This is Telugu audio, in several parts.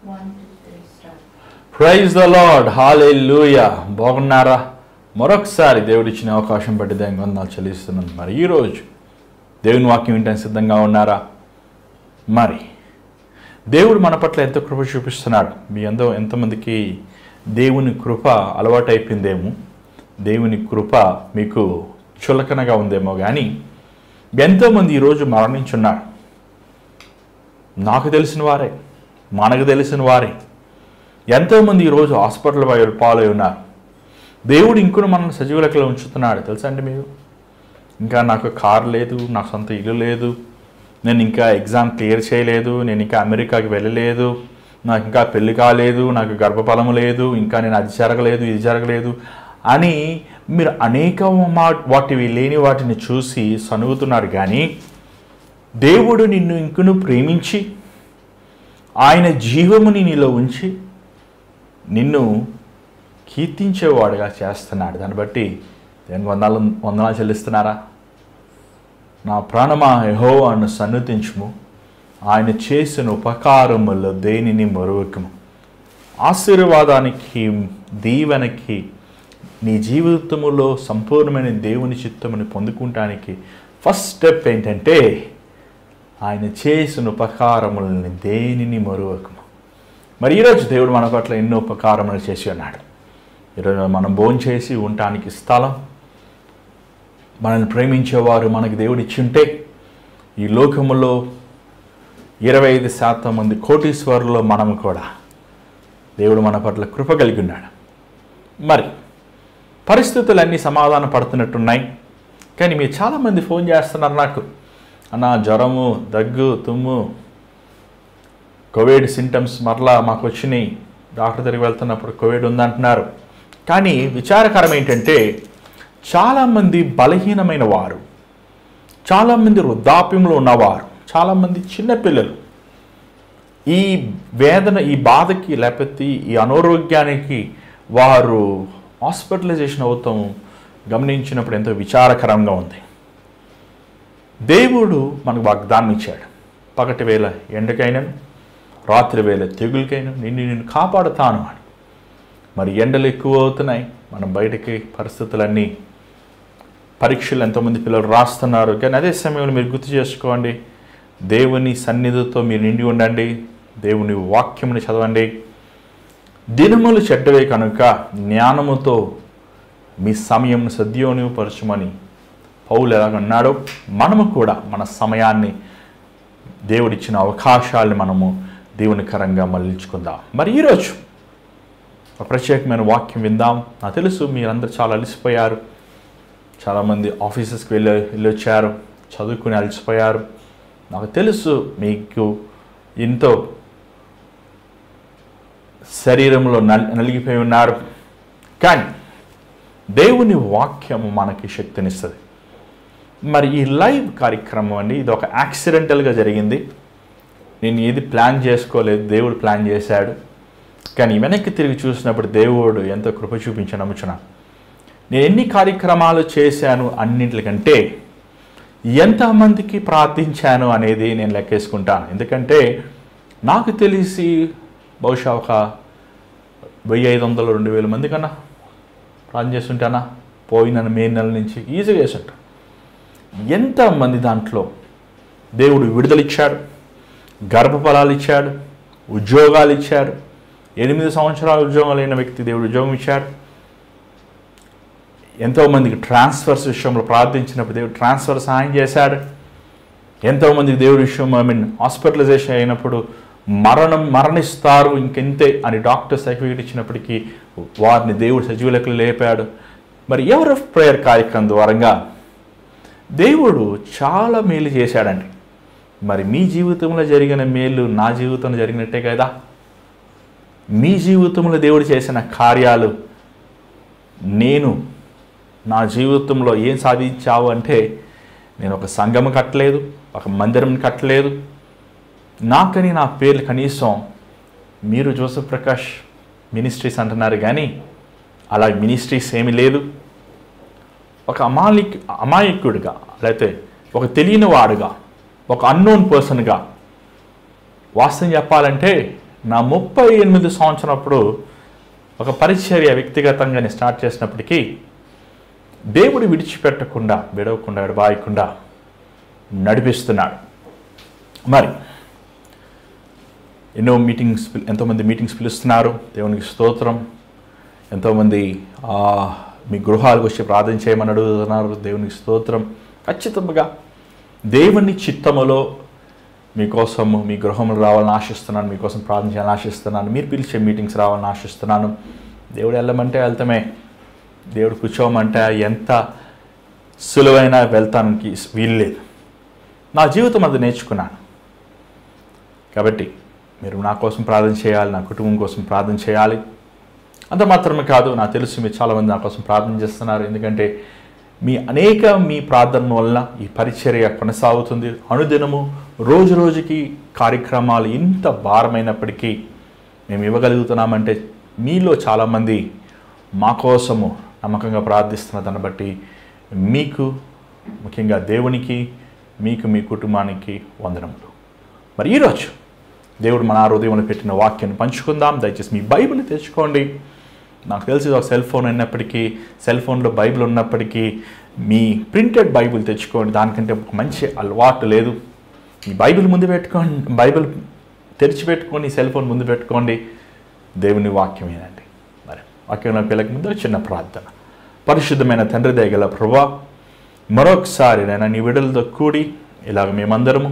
1, 2, 3 start. ప్రైజ్ ద లార్డ్, హల్లెలూయా. బాగున్నారా? మరొకసారి దేవుడిచ్చిన అవకాశం బట్టి దేవునికి వందనాలు చెల్లిస్తున్నాను. మరి ఈరోజు దేవుని వాక్యం వినడానికి సిద్ధంగా ఉన్నారా? మరి దేవుడు మన పట్ల ఎంత కృప చూపిస్తున్నాడు. మీ ఎంతమందికి దేవుని కృప అలవాటైపోయిందేమో, దేవుని కృప మీకు చులకనగా ఉందేమో, కానీ ఎంతోమంది ఈరోజు మరణించున్నారు. నాకు తెలిసిన వారే, మనకు తెలిసిన వారే ఎంతోమంది ఈరోజు హాస్పిటల్ పాలై ఉన్నారు. దేవుడు ఇంకొన మనల్ని సజీవ లెక్కలో ఉంచుతున్నాడు. తెలుసా అండి మీరు? ఇంకా నాకు కారు లేదు, నాకు సొంత ఇల్లు లేదు, నేను ఇంకా ఎగ్జామ్ క్లియర్ చేయలేదు, నేను ఇంకా అమెరికాకి వెళ్ళలేదు, నాకు ఇంకా పెళ్లి కాలేదు, నాకు గర్భఫలం లేదు, ఇంకా నేను అది జరగలేదు, ఇది జరగలేదు అని మీరు అనేక వాటివి లేని వాటిని చూసి సనుగుతున్నారు. కానీ దేవుడు నిన్ను ఇంకను ప్రేమించి ఆయన జీవముని నీలో ఉంచి నిన్ను కీర్తించేవాడుగా చేస్తున్నాడు. దాన్ని బట్టి దేనికి వందనాలు చెల్లిస్తున్నారా? నా ప్రాణమా యెహోవాను సన్నుతించుము, ఆయన చేసిన ఉపకారములో దేనిని మరువకము. ఆశీర్వాదానికి, దీవెనకి, నీ జీవితములో సంపూర్ణమైన దేవుని చిత్తముని పొందుకుంటానికి ఫస్ట్ స్టెప్ ఏంటంటే ఆయన చేసిన ఉపకారములని దేనిని మరువకము. మరి ఈరోజు దేవుడు మన పట్ల ఎన్నో ఉపకారములు చేసి ఉన్నాడు. ఈరోజు మనం భోంచేసి ఉండటానికి స్థలం, మనల్ని ప్రేమించేవారు మనకి దేవుడు ఇచ్చి ఉంటే, ఈ లోకములో 25% మంది కోటీశ్వరులో మనము కూడా దేవుడు మన పట్ల కృప కలిగి ఉన్నాడు. మరి పరిస్థితులన్నీ సమాధాన పడుతున్నట్టున్నాయి. కానీ మీరు చాలామంది ఫోన్ చేస్తున్నారు నాకు, అన్న జ్వరము, దగ్గు, తుమ్ము, కోవిడ్ సింటమ్స్ మరలా మాకు వచ్చినాయి, డాక్టర్ దగ్గరికి వెళ్తున్నప్పుడు కోవిడ్ ఉందంటున్నారు. కానీ విచారకరం ఏంటంటే చాలామంది బలహీనమైన వారు, చాలామంది వృద్ధాప్యంలో ఉన్నవారు, చాలామంది చిన్నపిల్లలు ఈ వేదన, ఈ బాధకి, లేకపోతే ఈ అనారోగ్యానికి వారు హాస్పిటలైజేషన్ అవుతాం గమనించినప్పుడు ఎంతో విచారకరంగా ఉంది. దేవుడు మనకు వాగ్దానం ఇచ్చాడు, పగటి వేళ ఎండకైనా రాత్రి వేళ తెగులకైనా నిన్ను కాపాడుతాను అని. మరి ఎండలు ఎక్కువ అవుతున్నాయి, మనం బయటకి పరిస్థితులన్నీ, పరీక్షలు ఎంతోమంది పిల్లలు రాస్తున్నారు. కానీ అదే సమయంలో మీరు గుర్తు చేసుకోండి, దేవుని సన్నిధితో మీరు నిండి ఉండండి, దేవుని వాక్యముని చదవండి. దినములు చెడ్డవే కనుక జ్ఞానముతో మీ సమయంను సద్వినియోగపరచమని పౌలు ఎలాగన్నాడో మనము కూడా మన సమయాన్ని, దేవుడిచ్చిన అవకాశాలను మనము దేవునికరంగా మళ్ళించుకుందాం. మరి ఈరోజు ఒక ప్రత్యేకమైన వాక్యం విందాం. నాకు తెలుసు మీరందరూ చాలా అలసిపోయారు, చాలామంది ఆఫీసెస్కి వెళ్ళొచ్చారు, చదువుకుని అలసిపోయారు. నాకు తెలుసు మీకు ఎంతో శరీరంలో నలిగిపోయి ఉన్నారు. కానీ దేవుని వాక్యము మనకి శక్తినిస్తుంది. మరి ఈ లైవ్ కార్యక్రమం అండి, ఇది ఒక యాక్సిడెంటల్గా జరిగింది. నేను ఏది ప్లాన్ చేసుకోలేదు, దేవుడు ప్లాన్ చేశాడు. కానీ వెనక్కి తిరిగి చూసినప్పుడు దేవుడు ఎంతో కృప చూపించి నమ్ముచున్నాను. నేను ఎన్ని కార్యక్రమాలు చేశాను అన్నింటికంటే ఎంతమందికి ప్రార్థించాను అనేది నేను లెక్కేసుకుంటాను. ఎందుకంటే నాకు తెలిసి బహుశా ఒక 1500-2000 మంది కన్నా ప్రార్థన చేస్తుంటానా పోయిన మే నెల నుంచి ఈజీగా చేస్తుంటా. ఎంతమంది దాంట్లో దేవుడు విడుదలిచ్చాడు, గర్భఫలాలు ఇచ్చాడు, ఉద్యోగాలు ఇచ్చాడు. 8 సంవత్సరాల ఉద్యోగం లేని వ్యక్తి దేవుడు ఉద్యోగం ఇచ్చాడు. ఎంతోమందికి ట్రాన్స్ఫర్స్ విషయంలో ప్రార్థించినప్పుడు దేవుడు ట్రాన్స్ఫర్ సహాయం చేశాడు. ఎంతోమందికి దేవుడి విషయం హాస్పిటలైజేషన్ అయినప్పుడు మరణిస్తారు ఇంకెంతే అని డాక్టర్ సర్టిఫికేట్ ఇచ్చినప్పటికీ వారిని దేవుడు సజీవ లెక్కలు లేపాడు. మరి ఎవర్ ఆఫ్ ప్రేయర్ కార్యక్రమం ద్వారంగా దేవుడు చాలా మేలు చేశాడండి. మరి మీ జీవితంలో జరిగిన మేలు నా జీవితంలో జరిగినట్టే కదా. మీ జీవితంలో దేవుడు చేసిన కార్యాలు నేను నా జీవితంలో ఏం సాధించావు అంటే, నేను ఒక సంఘం కట్టలేదు, ఒక మందిరం కట్టలేదు, నాకని నా పేర్లు కనీసం మీరు జోసెఫ్ ప్రకాష్ మినిస్ట్రీస్ అంటున్నారు, కానీ అలా మినిస్ట్రీస్ ఏమీ లేదు. ఒక అమాయకుడిగా, లేకపోతే ఒక తెలియని వాడుగా, ఒక అన్నోన్ పర్సన్గా వాస్తవం చెప్పాలంటే నా 38 సంవత్సరప్పుడు ఒక పరిచర్య వ్యక్తిగతంగా నేను స్టార్ట్ చేసినప్పటికీ దేవుడు విడిచిపెట్టకుండా విడవకుండా నడిపిస్తున్నాడు. మరి ఎంతోమంది మీటింగ్స్ పిలుస్తున్నారు. దేవునికి స్తోత్రం. ఎంతోమంది మీ గృహాలకు వచ్చి ప్రార్థన చేయమని అడుగుతున్నారు. దేవునికి స్తోత్రం. ఖచ్చితంగా దేవుని చిత్తములో మీకోసము మీ గృహంలో రావాలని ఆశిస్తున్నాను, మీకోసం ప్రార్థన చేయాలని ఆశిస్తున్నాను, మీరు పిలిచే మీటింగ్స్ రావాలని ఆశిస్తున్నాను. దేవుడు వెళ్ళమంటే వెళ్తామే, దేవుడు కూర్చోమంటే ఎంత సులువైన వెళ్తానికి వీల్లేదు. నా జీవితం అది నేర్చుకున్నాను. కాబట్టి మీరు నా కోసం ప్రార్థన చేయాలి, నా కుటుంబం కోసం ప్రార్థన చేయాలి. అంత మాత్రమే కాదు, నాకు తెలుసు మీరు చాలామంది నా కోసం ప్రార్థన చేస్తున్నారు. ఎందుకంటే మీ ప్రార్థన వలన ఈ పరిచర్య కొనసాగుతుంది. అనుదినము రోజు రోజుకి కార్యక్రమాలు ఇంత భారమైనప్పటికీ మేము ఇవ్వగలుగుతున్నామంటే మీలో చాలామంది మా కోసము నమ్మకంగా ప్రార్థిస్తున్న దాన్ని బట్టి మీకు, ముఖ్యంగా దేవునికి, మీకు, మీ కుటుంబానికి వందనములు. మరి ఈరోజు దేవుడు మన హృదయంలో పెట్టిన వాక్యాన్ని పంచుకుందాం. దయచేసి మీ బైబిల్ తెచ్చుకోండి. నాకు తెలిసి ఒక సెల్ ఫోన్ ఉన్నప్పటికీ, సెల్ ఫోన్లో బైబిల్ ఉన్నప్పటికీ మీ ప్రింటెడ్ బైబిల్ తెచ్చుకోండి. దానికంటే ఒక మంచి అలవాటు లేదు. మీ బైబిల్ ముందు పెట్టుకోండి, బైబిల్ తెరిచిపెట్టుకోండి, సెల్ ఫోన్ ముందు పెట్టుకోండి. దేవుని వాక్యం ఏనండి. మరి వాక్యంలో పిల్లకి ముందు చిన్న ప్రార్థన. పరిశుద్ధమైన తండ్రి దయగల ప్రభువా, మరొకసారి నేను నీ విడుదలతో కూడి ఇలాగ మేమందరము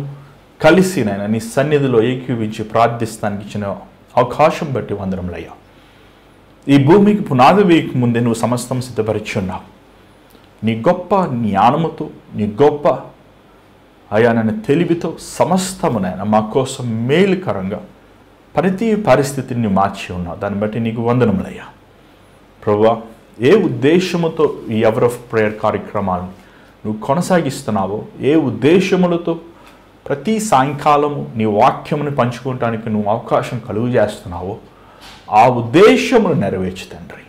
కలిసి నేను నీ సన్నిధిలో ఏకీవించి ప్రార్థిస్తానికి ఇచ్చిన అవకాశం బట్టి వందనములయ్యా. ఈ భూమికి పునాది వేయక ముందే నువ్వు సమస్తం సిద్ధపరిచి ఉన్నావు. నీ గొప్ప జ్ఞానముతో, నీ గొప్ప అయా నన్ను తెలివితో సమస్తమునైనా మా కోసం మేలుకరంగా ప్రతి పరిస్థితిని మార్చి ఉన్నావు. దాన్ని బట్టి నీకు వందనములయ్యా. ప్రభువా, ఏ ఉద్దేశముతో ఈ అవర్ ఆఫ్ ప్రేయర్ కార్యక్రమాలు నువ్వు కొనసాగిస్తున్నావో, ఏ ఉద్దేశములతో ప్రతి సాయంకాలము నీ వాక్యమును పంచుకోవటానికి నువ్వు అవకాశం కలుగు చేస్తున్నావో ఆ ఉద్దేశమును నెరవేర్చు తండ్రి.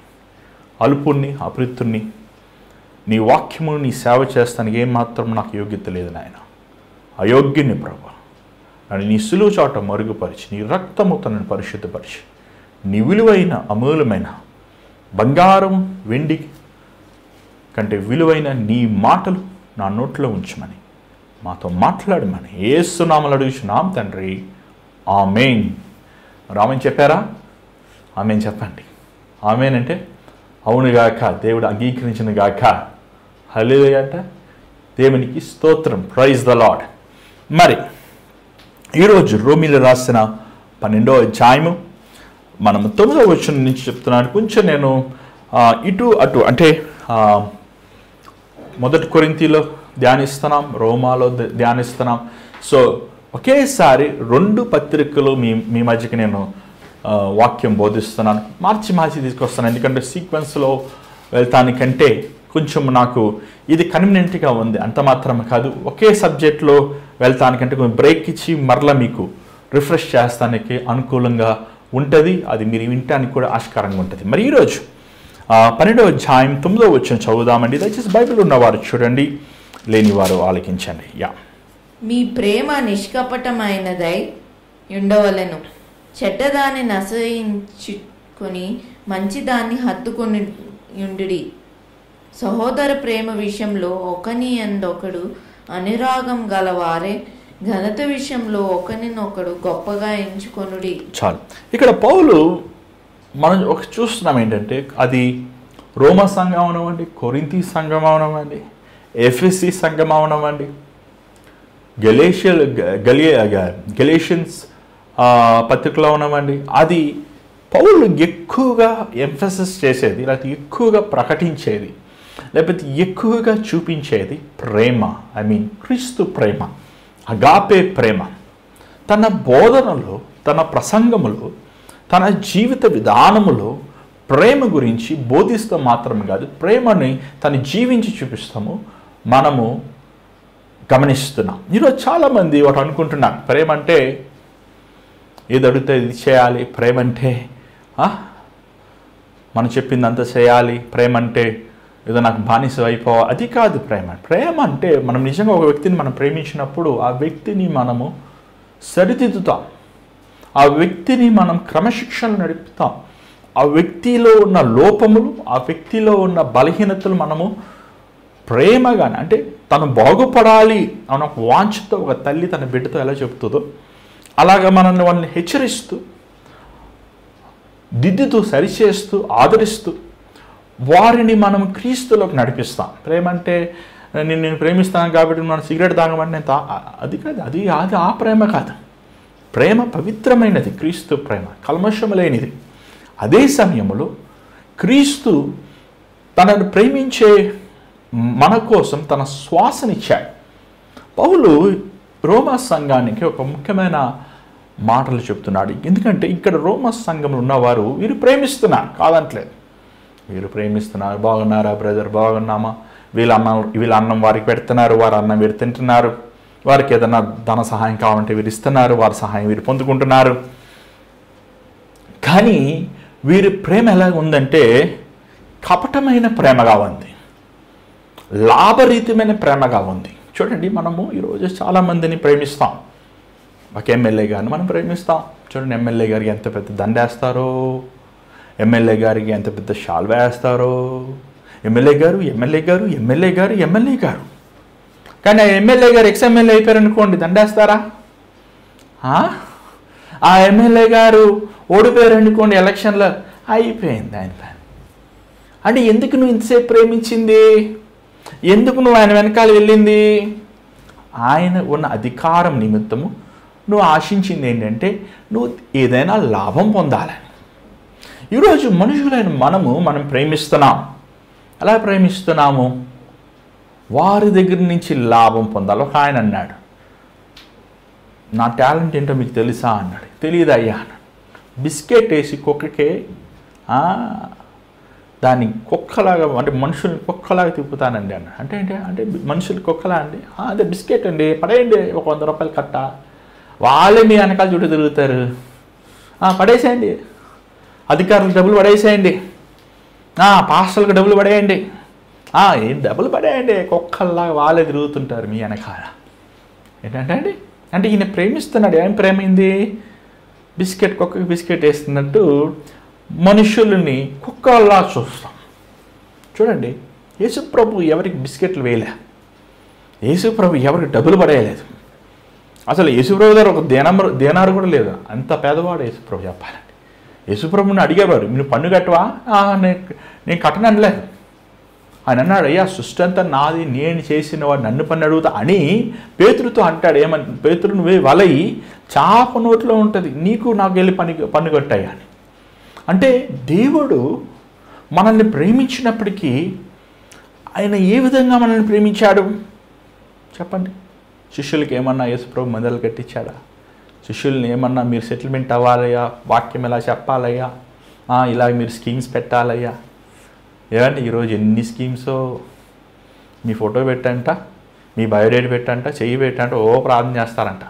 అల్పుణ్ణి, అపరితుణ్ణి నీ వాక్యమును నీ సేవ చేస్తానికి ఏమాత్రం నాకు యోగ్యత లేదు నాయన. అయోగ్యుని ప్రభువా, నన్ను నీ సులువు చాట మరుగుపరిచి, నీ రక్తముతో నన్ను పరిశుద్ధపరిచి, నీ విలువైన అమూలమైన బంగారం వెండి కంటే విలువైన నీ మాటలు నా నోట్లో ఉంచమని, మాతో మాట్లాడమని యేసు నామములో అడుగుచున్నాం తండ్రి. ఆమేన్. ఆమేన్ చెప్పారా? ఆమేన్ చెప్పండి. ఆమేన్ అంటే అవునుగాక, దేవుడు అంగీకరించిన గాక. హల్లెలూయా అంట. దేవునికి స్తోత్రం. Praise the lord. మరి ఈరోజు రోమీలు రాసిన 12వ అధ్యాయము మనము 9వ వచనం నుంచి చెప్తున్నాను. కొంచెం నేను ఇటు అటు అంటే మొదటి కొరింథీలో ధ్యానిస్తున్నాం, రోమాలో ధ్యానిస్తున్నాం. సో ఒకేసారి 2 పత్రికలు మీ మధ్యకి నేను వాక్యం బోధిస్తున్నాను. మార్చి తీసుకొస్తాను. ఎందుకంటే సీక్వెన్స్లో వెళ్తానికంటే కొంచెం నాకు ఇది కన్వీనియంట్గా ఉంది. అంత మాత్రమే కాదు, ఒకే సబ్జెక్ట్లో వెళ్తానికంటే కొంచెం బ్రేక్ ఇచ్చి మరలా మీకు రిఫ్రెష్ చేస్తానికి అనుకూలంగా ఉంటుంది. అది మీరు వినటానికి కూడా ఆస్కారంగా ఉంటుంది. మరి ఈరోజు 12వ అధ్యాయం 9వ వచనం చదువుదామండి. దయచేసి బైబిల్ ఉన్నవారు చూడండి, లేనివారు ఆలకించండి. మీ ప్రేమ నిష్కపటమైనదై ఉండవలెను. చెడ్డదాన్ని నశయించుకొని మంచిదాన్ని హత్తుకొని ఉండుడి. సహోదర ప్రేమ విషయంలో ఒకని యందొకడు అనురాగం గలవారే, ఘనత విషయంలో ఒకరినొకడు గొప్పగా ఎంచుకొనుడి. చాలు. ఇక్కడ పౌలు మనం చూస్తున్నాం ఏంటంటే, అది రోమా సంఘం అవనవండి, కొరింథీ సంఘం అవనవండి, ఎఫెసీ సంఘం అవనవండి, గలేషియన్స్ పత్రికలో అవనవండి, అది పౌలు ఎక్కువగా ఎంఫసిస్ చేసేది, లేకపోతే ఎక్కువగా ప్రకటించేది, లేకపోతే ఎక్కువగా చూపించేది ప్రేమ. క్రీస్తు ప్రేమ, అగాపే ప్రేమ. తన బోధనలో, తన ప్రసంగములో, తన జీవిత విధానములో ప్రేమ గురించి బోధిస్తూ మాత్రమే కాదు, ప్రేమని తను జీవించి చూపిస్తాము మనము గమనిస్తున్నాం. ఈరోజు చాలామంది ఒకటి అనుకుంటున్నారు, ప్రేమ అంటే ఏది అడిగితే ఇది చేయాలి, ప్రేమ అంటే మనం చెప్పిందంత చేయాలి, ప్రేమ అంటే ఏదో నాకు బానిస అయిపోవాలి, అది కాదు ప్రేమ. ప్రేమ అంటే మనం నిజంగా ఒక వ్యక్తిని మనం ప్రేమించినప్పుడు ఆ వ్యక్తిని మనము సరిదిద్దుతాం, ఆ వ్యక్తిని మనం క్రమశిక్షణలో నడుపుతాం. ఆ వ్యక్తిలో ఉన్న లోపములు, ఆ వ్యక్తిలో ఉన్న బలహీనతలు మనము ప్రేమగానే, అంటే తను బాగుపడాలి అన్న ఒక వాంఛతో ఒక తల్లి తన బిడ్డతో ఎలా చెప్తుందో అలాగా మనల్ని వాళ్ళని హెచ్చరిస్తూ, దిద్దుతూ, సరిచేస్తూ, ఆదరిస్తూ వారిని మనం క్రీస్తులోకి నడిపిస్తాం. ప్రేమ అంటే నేను ప్రేమిస్తాను కాబట్టి మనం సిగరెట్ తాగమంటే అది కాదు, అది ఆ ప్రేమ కాదు. ప్రేమ పవిత్రమైనది, క్రీస్తు ప్రేమ కల్మషము లేనిది. అదే సమయంలో క్రీస్తు తనను ప్రేమించే మన కోసం తన శ్వాసనిచ్చాడు. పౌలు రోమా సంఘానికి ఒక ముఖ్యమైన మాటలు చెప్తున్నాడు. ఎందుకంటే ఇక్కడ రోమా సంఘంలో ఉన్నవారు వీరు ప్రేమిస్తున్నారు, కాదంటలేదు. వీరు ప్రేమిస్తున్నారు, బాగున్నారా బ్రదర్, బాగున్నామా, వీళ్ళ అన్నం వారికి పెడుతున్నారు, వారి అన్నం వీరు తింటున్నారు, వారికి ఏదైనా ధన సహాయం కావాలంటే వీరు ఇస్తున్నారు, వారి సహాయం వీరు పొందుకుంటున్నారు. కానీ వీరి ప్రేమ ఎలా ఉందంటే కపటమైన ప్రేమగా ఉంది, లాభరీతమైన ప్రేమగా ఉంది. చూడండి, మనము ఈరోజు చాలామందిని ప్రేమిస్తాం. ఒక ఎమ్మెల్యే గారిని మనం ప్రేమిస్తాం. చూడండి, ఎమ్మెల్యే గారికి ఎంత పెద్ద దండేస్తారో, ఎమ్మెల్యే గారికి ఎంత పెద్ద షాల్వా వేస్తారో. ఎమ్మెల్యే గారు. కానీ ఆ ఎమ్మెల్యే గారు ఎక్స్ఎమ్మెల్యే అయిపోయారనుకోండి, దండేస్తారా? ఆ ఎమ్మెల్యే గారు ఓడిపోయారనుకోండి ఎలక్షన్లో, అయిపోయింది ఆయన పని. అంటే ఎందుకు నువ్వు ఇంతసేపు ప్రేమించింది? ఎందుకు నువ్వు ఆయన వెనకాల వెళ్ళింది? ఆయన ఉన్న అధికారం నిమిత్తము నువ్వు ఆశించింది ఏంటంటే నువ్వు ఏదైనా లాభం పొందాలని. ఈరోజు మనుషులైన మనం ప్రేమిస్తున్నాం. ఎలా ప్రేమిస్తున్నాము? వారి దగ్గర నుంచి లాభం పొందాలి. ఒక ఆయన అన్నాడు, నా టాలెంట్ ఏంటో మీకు తెలుసా అన్నాడు. తెలియదు అయ్యా అన్నాడు. బిస్కెట్ వేసి కుక్కకే దాన్ని కుక్కలాగా, అంటే మనుషుల్ని కుక్కలాగా తిప్పుతానండి అన్నాడు. అంటే ఏంటి? అంటే మనుషులు కుక్కలా అండి? అదే బిస్కెట్ అండి, పడేయండి, ఒక 100 రూపాయలు కట్ట. వాళ్ళే మీ వెనకాల చుట్టూ తిరుగుతారు. పడేసేయండి, అధికారులకు డబ్బులు పడేసేయండి, పాస్టర్లకు డబ్బులు పడేయండి, ఏం డబ్బులు పడేయండి, కుక్కల్లాగా వాళ్ళే తిరుగుతుంటారు మీ వెనకాల. ఏంటంటే అండి, అంటే ఈయన ప్రేమిస్తున్నాడు. ఏం ప్రేమైంది? బిస్కెట్, కుక్కకి బిస్కెట్ వేస్తున్నట్టు మనుషుల్ని కుక్కల్లా చూస్తాం. చూడండి, యేసుప్రభు ఎవరికి బిస్కెట్లు వేయలే, యేసుప్రభు ఎవరికి డబ్బులు పడేయలేదు. అసలు యేసుప్రభు దగ్గర ఒక దేనారు కూడా లేదు. అంత పేదవాడు యేసుప్రభు చెప్పాలండి. యేసుప్రభుని అడిగేవారు, నువ్వు పన్ను కట్టవా? నేను కట్టను అనలేదు. ఆయన అన్నాడు, అయ్యా సృష్టి అంతా నాది, నేను చేసిన వాడు నన్ను పన్ను అడుగుతా అని పేతురుతో అంటాడు. ఏమని? పేతురు నువ్వే వలయి చాప నోట్లో ఉంటుంది, నీకు నాకు వెళ్ళి పన్ను కట్టాయి అని. అంటే దేవుడు మనల్ని ప్రేమించినప్పటికీ ఆయన ఏ విధంగా మనల్ని ప్రేమించాడు చెప్పండి? శిష్యులకి ఏమన్నా యేసుప్రభు మందిరాలు కట్టించాడా? శిష్యుల్ని ఏమన్నా మీరు సెటిల్మెంట్ అవ్వాలయ్యా, వాక్యం ఎలా చెప్పాలయ్యా, ఇలా మీరు స్కీమ్స్ పెట్టాలయ్యా? ఏమంటే ఈరోజు ఎన్ని స్కీమ్సో, మీ ఫోటో పెట్టంట, మీ బయోడేట్ పెట్టంట, చెయ్యి పెట్టంట, ప్రార్థన చేస్తారంట.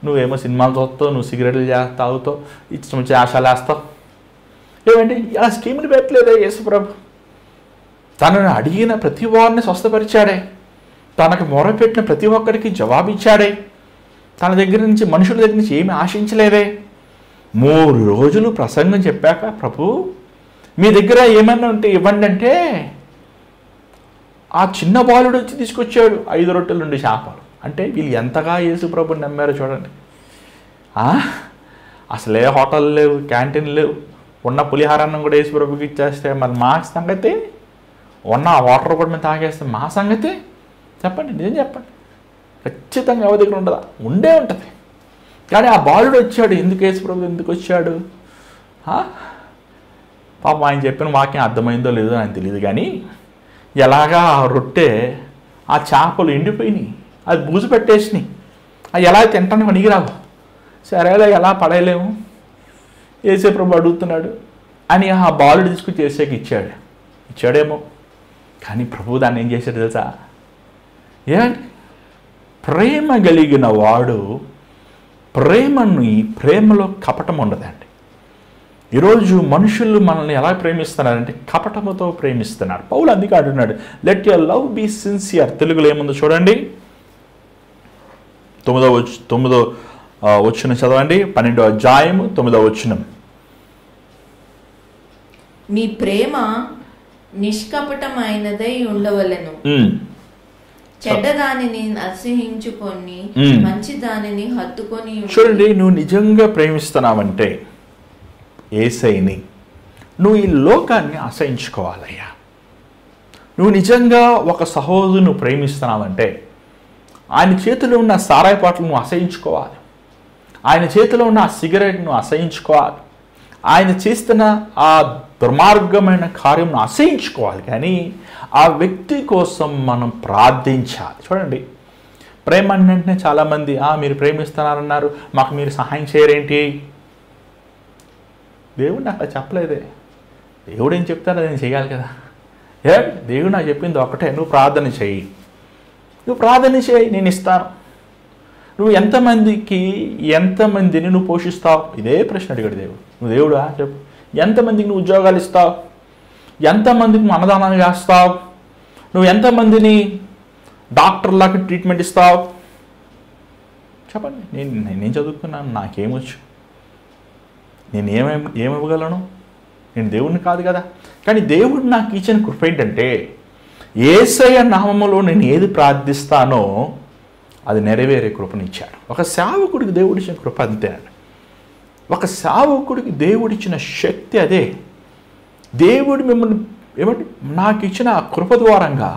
నువ్వేమో సినిమాలు చూస్తావు, నువ్వు సిగరెట్లు తాగుతావు, ఇష్టం వచ్చి ఆశాలు వేస్తావు. ఏమండి ఆ స్కీములు పెట్టలేదే యేసుప్రభు? తనను అడిగిన ప్రతి వారిని స్వస్థపరిచాడే, తనకు మొరపెట్టిన ప్రతి ఒక్కరికి జవాబిచ్చాడే, తన దగ్గర నుంచి మనుషుల దగ్గర నుంచి ఏమి ఆశించలేదే. 3 రోజులు ప్రసంగం చెప్పాక, ప్రభు మీ దగ్గర ఏమన్నా ఉంటే ఇవ్వండి అంటే ఆ చిన్న బాలుడు వచ్చి తీసుకొచ్చాడు 5 రొట్టెలు 2 చేపలు. అంటే వీళ్ళు ఎంతగా యేసుప్రభుని నమ్మారో చూడండి. అసలే హోటల్ లేవు, క్యాంటీన్ లేవు, ఉన్న పులిహారాన్నం కూడా యేసుప్రభుకి ఇచ్చేస్తే మరి మా సంగతి, ఉన్న వాటర్ కూడా మేము తాగేస్తే మా సంగతి చెప్పండి, నిజం చెప్పండి. ఖచ్చితంగా ఎవరి దగ్గర ఉండదా? ఉండే ఉంటుంది. కానీ ఆ బాలుడు వచ్చాడు. ఎందుకు యేసుప్రభు ఎందుకు వచ్చాడు? పాపం ఆయన చెప్పిన వాక్యం అర్థమైందో లేదో నాకు తెలియదు, కానీ ఎలాగా ఆ రొట్టె, ఆ చేపలు ఎండిపోయినాయి, అది బూజు పెట్టేసినాయి, అది ఎలా తింటానికి పనికిరావు, సరేలా ఎలా పడేయలేము, యేసుప్రభు అడుగుతున్నాడు అని ఆ బాలుడు తీసుకొచ్చి యేసుకి ఇచ్చాడేమో. కానీ ప్రభు దాన్ని ఏం చేశాడు తెలుసా? ఏమండి, ప్రేమ కలిగిన వాడు ప్రేమలో కపటం ఉండదండి. ఈరోజు మనుషులు మనల్ని ఎలా ప్రేమిస్తున్నారంటే కపటముతో ప్రేమిస్తున్నారు. పౌలు అందుకే అంటున్నాడు, let your love be sincere. తెలుగులో ఏముందో చూడండి, 9వ వచనం చదవండి. 12వ అధ్యాయము 9వ వచనం. మీ ప్రేమ నిష్కపటమైనదై ఉండవలెను, చెడ్డదానిని అసహించుకొని మంచి దానిని హత్తుకొని. చూడండి, నువ్వు నిజంగా ప్రేమిస్తున్నావంటే యేసయ్యని, నువ్వు ఈ లోకాన్ని అసహించుకోవాలయ్యా. నువ్వు నిజంగా ఒక సహోదరుని ప్రేమిస్తున్నావంటే ఆయన చేతిలో ఉన్న సారాయి పాటలు నువ్వు అసహించుకోవాలి. ఆయన చేతిలో ఉన్న ఆ సిగరెట్ నువ్వు అసహించుకోవాలి. ఆయన చేస్తున్న ఆ దుర్మార్గమైన కార్యం అసహించుకోవాలి. కానీ ఆ వ్యక్తి కోసం మనం ప్రార్థించాలి. చూడండి, ప్రేమ అంటే చాలామంది మీరు ప్రేమిస్తున్నారన్నారు, మాకు మీరు సహాయం చేయరేంటి? దేవుడు నాకు అలా చెప్పలేదే. దేవుడు ఏం చెప్తారో నేను చేయాలి కదా. దేవుడు నాకు చెప్పింది ఒకటే, నువ్వు ప్రార్థన చేయి, నువ్వు ప్రార్థన చేయి, నేను ఇస్తాను. నువ్వు ఎంతమందిని నువ్వు పోషిస్తావు? ఇదే ప్రశ్న అడిగాడు దేవుడు. నువ్వు దేవుడా చెప్పు, ఎంతమందికి నువ్వు ఉద్యోగాలు ఇస్తావు? ఎంతమందికి నువ్వు అన్నదానాలు చేస్తావు? నువ్వు ఎంతమందిని డాక్టర్లాగా ట్రీట్మెంట్ ఇస్తావు? చెప్పండి. నేను చదువుకున్నాను, నాకేమొచ్చు? నేను ఏమివ్వగలను? నేను దేవుడిని కాదు కదా. కానీ దేవుడు నాకు ఇచ్చిన కృప ఏంటంటే, యేసయ్య నామములో నేను ఏది ప్రార్థిస్తానో అది నెరవేరే కృపనిచ్చాడు. ఒక సేవకుడికి దేవుడు ఇచ్చిన కృప అంతేనండి. ఒక సేవకుడికి దేవుడిచ్చిన శక్తి అదే. దేవుడు మిమ్మల్ని నాకు ఇచ్చిన ఆ కృప ద్వారంగా,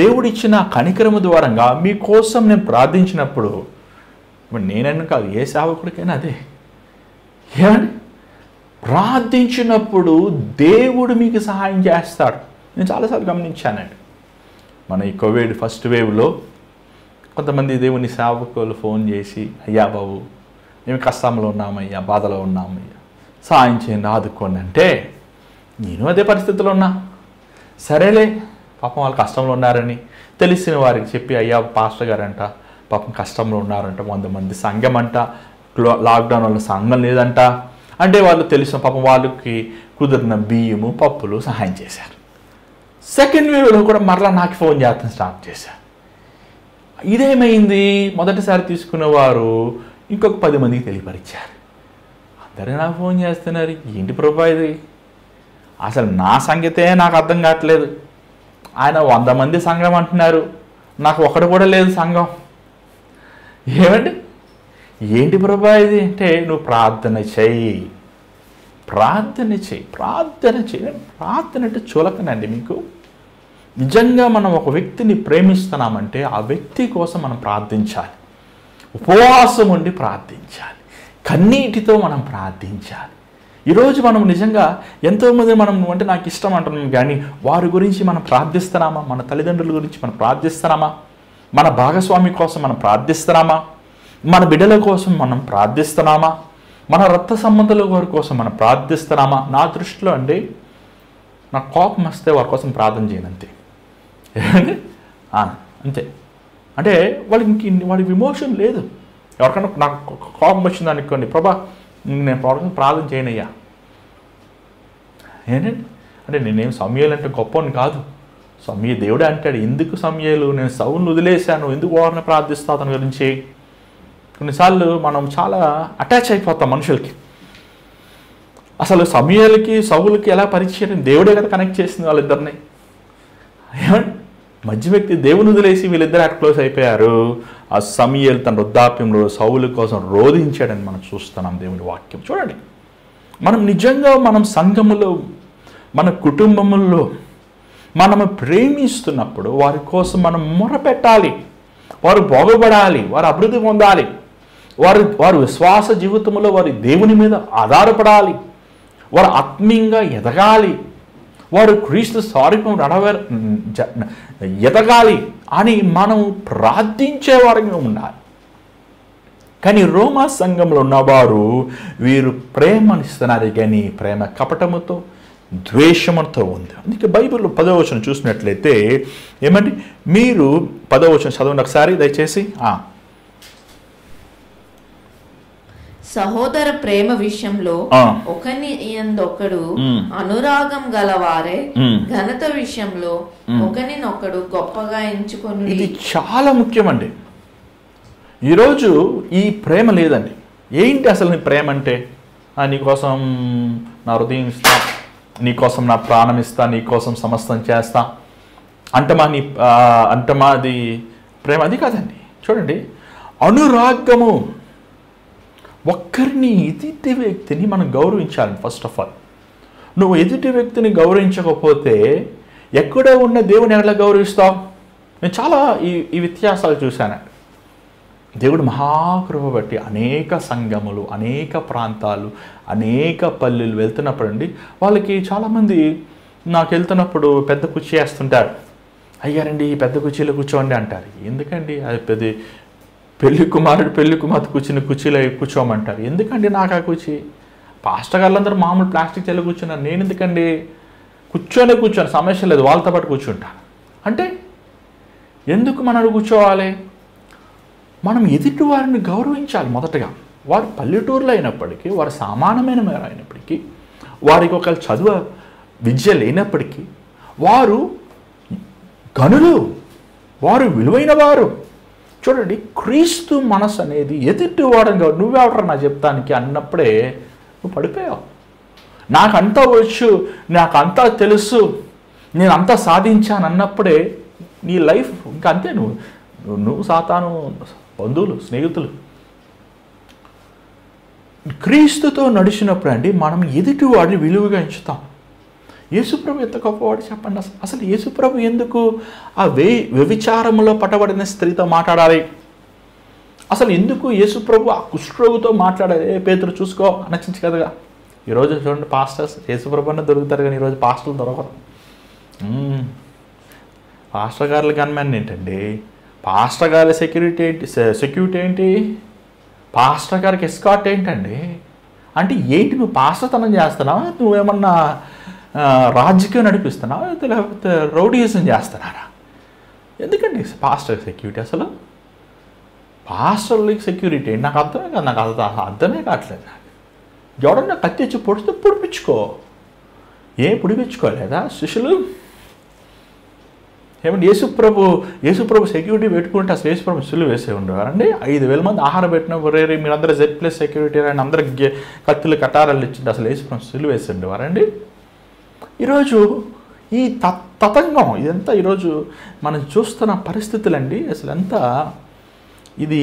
దేవుడిచ్చిన కనికరము ద్వారంగా మీకోసం నేను ప్రార్థించినప్పుడు, నేనన్నా కాదు, ఏ సేవకుడికైనా అదే. ఏమండి, ప్రార్థించినప్పుడు దేవుడు మీకు సహాయం చేస్తాడు. నేను చాలాసార్లు గమనించానండి. మన ఈ కోవిడ్ ఫస్ట్ వేవ్లో కొంతమంది దేవుని సేవకులు ఫోన్ చేసి, అయ్యా బాబు మేము కష్టంలో ఉన్నామయ్యా, బాధలో ఉన్నామయ్యా, సాయం చేయండి, ఆదుకోండి అంటే, నేను అదే పరిస్థితిలో ఉన్నా. సరేలే, పాపం వాళ్ళు కష్టంలో ఉన్నారని తెలిసిన వారికి చెప్పి, అయ్యా పాస్టర్ గారంట పాపం కష్టంలో ఉన్నారంట, 100 మంది సంఘం అంట, లాక్డౌన్ వల్ల సంఘం లేదంట అంటే, వాళ్ళు తెలిసిన పాపం వాళ్ళకి కుదిరిన బియ్యము పప్పులు సహాయం చేశారు. సెకండ్ వేవ్లో కూడా మరలా నాకు ఫోన్ చేస్తాను స్టార్ట్ చేశారు. ఇదేమైంది, మొదటిసారి తీసుకున్నవారు ఇంకొక 10 మందికి తెలియపరిచారు. అందరూ నాకు ఫోన్ చేస్తున్నారు, ఏంటి ప్రభా ఇది, అసలు నా సంగతే నాకు అర్థం కావట్లేదు. ఆయన 100 మంది సంఘం అంటున్నారు, నాకు ఒకటి కూడా లేదు సంఘం. ఏమండి, ఏంటి ప్రభా ఇది అంటే, నువ్వు ప్రార్థన చెయ్యి, ప్రార్థన చెయ్యి, ప్రార్థన చెయ్యి. ప్రార్థన అంటే చులకనండి మీకు. నిజంగా మనం ఒక వ్యక్తిని ప్రేమిస్తున్నామంటే ఆ వ్యక్తి కోసం మనం ప్రార్థించాలి, ఉపవాసం ఉండి ప్రార్థించాలి, కన్నీటితో మనం ప్రార్థించాలి. ఈరోజు మనం నిజంగా ఎంతోమంది మనం అంటే నాకు ఇష్టం అంటున్నాం, కానీ వారి గురించి మనం ప్రార్థిస్తున్నామా? మన తల్లిదండ్రుల గురించి మనం ప్రార్థిస్తున్నామా? మన భాగస్వామి కోసం మనం ప్రార్థిస్తున్నామా? మన బిడ్డల కోసం మనం ప్రార్థిస్తున్నామా? మన రక్త సంబంధాల వారి కోసం మనం ప్రార్థిస్తున్నామా? నా దృష్టిలో అండి, నాకు కోపం వస్తే వారి కోసం ప్రార్థన చేయను, అంతే. అంతే. అంటే వాడికి విమోషన్ లేదు. ఎవరికైనా నాకు కోపం వచ్చింది అనుకోండి, ప్రభా నేను ప్రార్థన చేయనయ్యా. ఏంటంటే అంటే నేనేం సమయాలు అంటే గొప్పని కాదు. దేవుడే అంటాడు, ఎందుకు సమయాలు, నేను సౌలును వదిలేశాను, ఎందుకు వారిని ప్రార్థిస్తా అతని గురించి. కొన్నిసార్లు మనం చాలా అటాచ్ అయిపోతాం మనుషులకి. అసలు సమయాలకి సౌలుకి ఎలా పరిచయం, దేవుడే కదా కనెక్ట్ చేసింది వాళ్ళిద్దరిని. ఏమండి, మధ్య వ్యక్తి దేవుని వదిలేసి వీళ్ళిద్దరు అటు క్లోజ్ అయిపోయారు. ఆ సమయలు తన వృద్ధాప్యంలో సౌలు కోసం రోధించాడని మనం చూస్తున్నాం దేవుని వాక్యం. చూడండి, మనం నిజంగా మనం సంఘములో, మన కుటుంబముల్లో మనము ప్రేమిస్తున్నప్పుడు వారి కోసం మనం మొరపెట్టాలి. వారు బాగుపడాలి, వారు అభివృద్ధి పొందాలి, వారు విశ్వాస జీవితంలో వారి దేవుని మీద ఆధారపడాలి, వారు ఆత్మీయంగా ఎదగాలి, వారు క్రీస్తు స్వరూపం ఎదగాలి అని మనం ప్రార్థించే వారిగా ఉండాలి. కానీ రోమా సంఘంలో ఉన్నవారు వీరు ప్రేమనిస్తున్నారు, కానీ ప్రేమ కపటముతో ద్వేషముతో ఉంది. అందుకే బైబిల్లో 10వ వచనం చూసినట్లయితే ఏమండి, మీరు 10వ వచనం చదవండి ఒకసారి దయచేసి. సహోదర ప్రేమ విషయంలో ఒకని యందొకడు అనురాగం గలవారే, ఘనత విషయంలో ఒకనినొకడు గొప్పగా ఎంచుకొని. ఇది చాలా ముఖ్యమండి. ఈరోజు ఈ ప్రేమ లేదండి. ఏంటి అసలు నీ ప్రేమ అంటే? నీకోసం నా హృదయం ఇస్తా, నీకోసం నా ప్రాణం ఇస్తా, నీకోసం సమస్తం చేస్తా అంటమా అది ప్రేమ? అది కాదండి. చూడండి, అనురాగము. ఒక్కరిని ఎదుటి వ్యక్తిని మనం గౌరవించాలి. ఫస్ట్ ఆఫ్ ఆల్ నువ్వు ఎదుటి వ్యక్తిని గౌరవించకపోతే ఎక్కడో ఉన్న దేవుని ఎలా గౌరవిస్తావు? నేను చాలా ఈ వ్యత్యాసాలు చూశాను. దేవుడు మహాకృప బట్టి అనేక సంఘములు, అనేక ప్రాంతాలు, అనేక పల్లెలు వెళ్తున్నప్పుడు అండి, వాళ్ళకి చాలామంది నాకు వెళ్తున్నప్పుడు పెద్ద కుర్చీ వేస్తుంటారు. అయ్యారండి పెద్ద కుర్చీలో కూర్చోండి అంటారు. ఎందుకండి? అది పెళ్లి కుమార్తె కూర్చుని కుర్చీలో కూర్చోమంటారు. ఎందుకండి నాకు ఆ కుర్చీ? పాస్టర్ గారులందరూ మామూలు ప్లాస్టిక్ చెల్లి కూర్చున్నారు, నేను ఎందుకండి? కూర్చొని సమస్య లేదు, వాళ్ళతో పాటు కూర్చుంటాను. అంటే ఎందుకు మనం కూర్చోవాలి? మనం ఎదుటి వారిని గౌరవించాలి. మొదటగా వారు పల్లెటూరులో అయినప్పటికీ, వారు సామాన్యమైన వారు అయినప్పటికీ, వారికి ఒక చదువు విద్య లేనప్పటికీ వారు గనులు, వారు విలువైన వారు. చూడండి, క్రీస్తు మనసు అనేది ఎదుటి వాడంగా నువ్వెవడరా నా చెప్తానికి అన్నప్పుడే నువ్వు పడిపోయావు. నాకంతా వచ్చు, నాకంతా తెలుసు, నేను అంతా సాధించాను అన్నప్పుడే నీ లైఫ్ ఇంకా అంతే. నువ్వు సాతాను బంధువులు, స్నేహితులు. క్రీస్తుతో నడిచినప్పుడు అండి మనం ఎదుటి వాడిని విలువగా ఎంచుతాం. యేసుప్రభు ఎంత గొప్పవాడు చెప్పండి. అసలు యేసుప్రభు ఎందుకు ఆ వ్యభిచారంలో పట్టబడిన స్త్రీతో మాట్లాడాలి? అసలు ఎందుకు యేసుప్రభు ఆ కుష్ఠరోగితో మాట్లాడాలి? పేతురు చూసుకో అనొచ్చు కదా. ఈరోజు చూడండి, పాస్టర్స్ యేసుప్రభు అన్న దొరుకుతారు కానీ ఈరోజు పాస్టర్లు దొరకరు. పాస్టర్ గారుల గన్మెన్ ఏంటండి? పాస్టర్ గారి సెక్యూరిటీ ఏంటి? పాస్టర్ గారికి ఎస్కాట్ ఏంటండి? అంటే ఏంటి? నువ్వు పాస్టర్తనం చేస్తున్నావా? నువ్వేమన్నా రాజకీయం నడిపిస్తున్నావా? లేకపోతే రౌడీయిజం చేస్తున్నారా? ఎందుకండి పాస్టర్ సెక్యూరిటీ? అసలు పాస్టర్లకి సెక్యూరిటీ ఏంటి? నాకు అర్థమే కాదు. నాకు అర్థమే కావట్లేదు. ఎవడన్నా కత్తి వచ్చి పొడిస్తే పొడిపించుకో. పొడిపించుకోలేదా శిష్యులు? ఏమంటే యేసుప్రభు సెక్యూరిటీ పెట్టుకుంటే అసలు యేసుప్రభు సిలువ వేసే ఉండేవారండి. 5,000 మంది ఆహారం పెట్టినప్పుడు మీరందరూ Z+ సెక్యూరిటీ అని అందరికి కత్తులు కటారాలు ఇచ్చింది. అసలు యేసుప్రభు సిలువ వేసి ఉండేవారండి. ఈరోజు ఈ తతంగం ఇదంతా ఈరోజు మనం చూస్తున్న పరిస్థితులండి. అసలు అంతా ఇది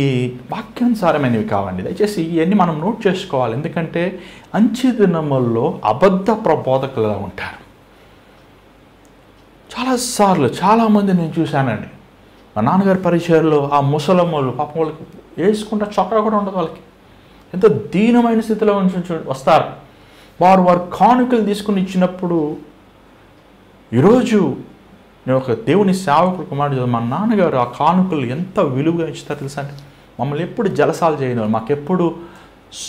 వాక్యానుసారమైనవి కావండి. దయచేసి ఇవన్నీ మనం నోట్ చేసుకోవాలి. ఎందుకంటే అంచె దినముల్లో అబద్ధ ప్రబోధకులుగా ఉంటారు. చాలామంది నేను చూశానండి. మా నాన్నగారి పరిచయాల్లో ఆ ముసలమ్మలు పాపం వాళ్ళకి వేసుకుంటే చొక్కా కూడా ఉండదు. వాళ్ళకి ఎంతో దీనమైన స్థితిలో వస్తారు. వారు కానుకలు తీసుకుని ఇచ్చినప్పుడు, ఈరోజు నేను ఒక దేవుని సేవకుడు కుమారుడు, మా నాన్నగారు ఆ కానుకలు ఎంత విలువగా ఇచ్చుతారు తెలుసా అండి. మమ్మల్ని ఎప్పుడు జలసాలు చేయని, మాకెప్పుడు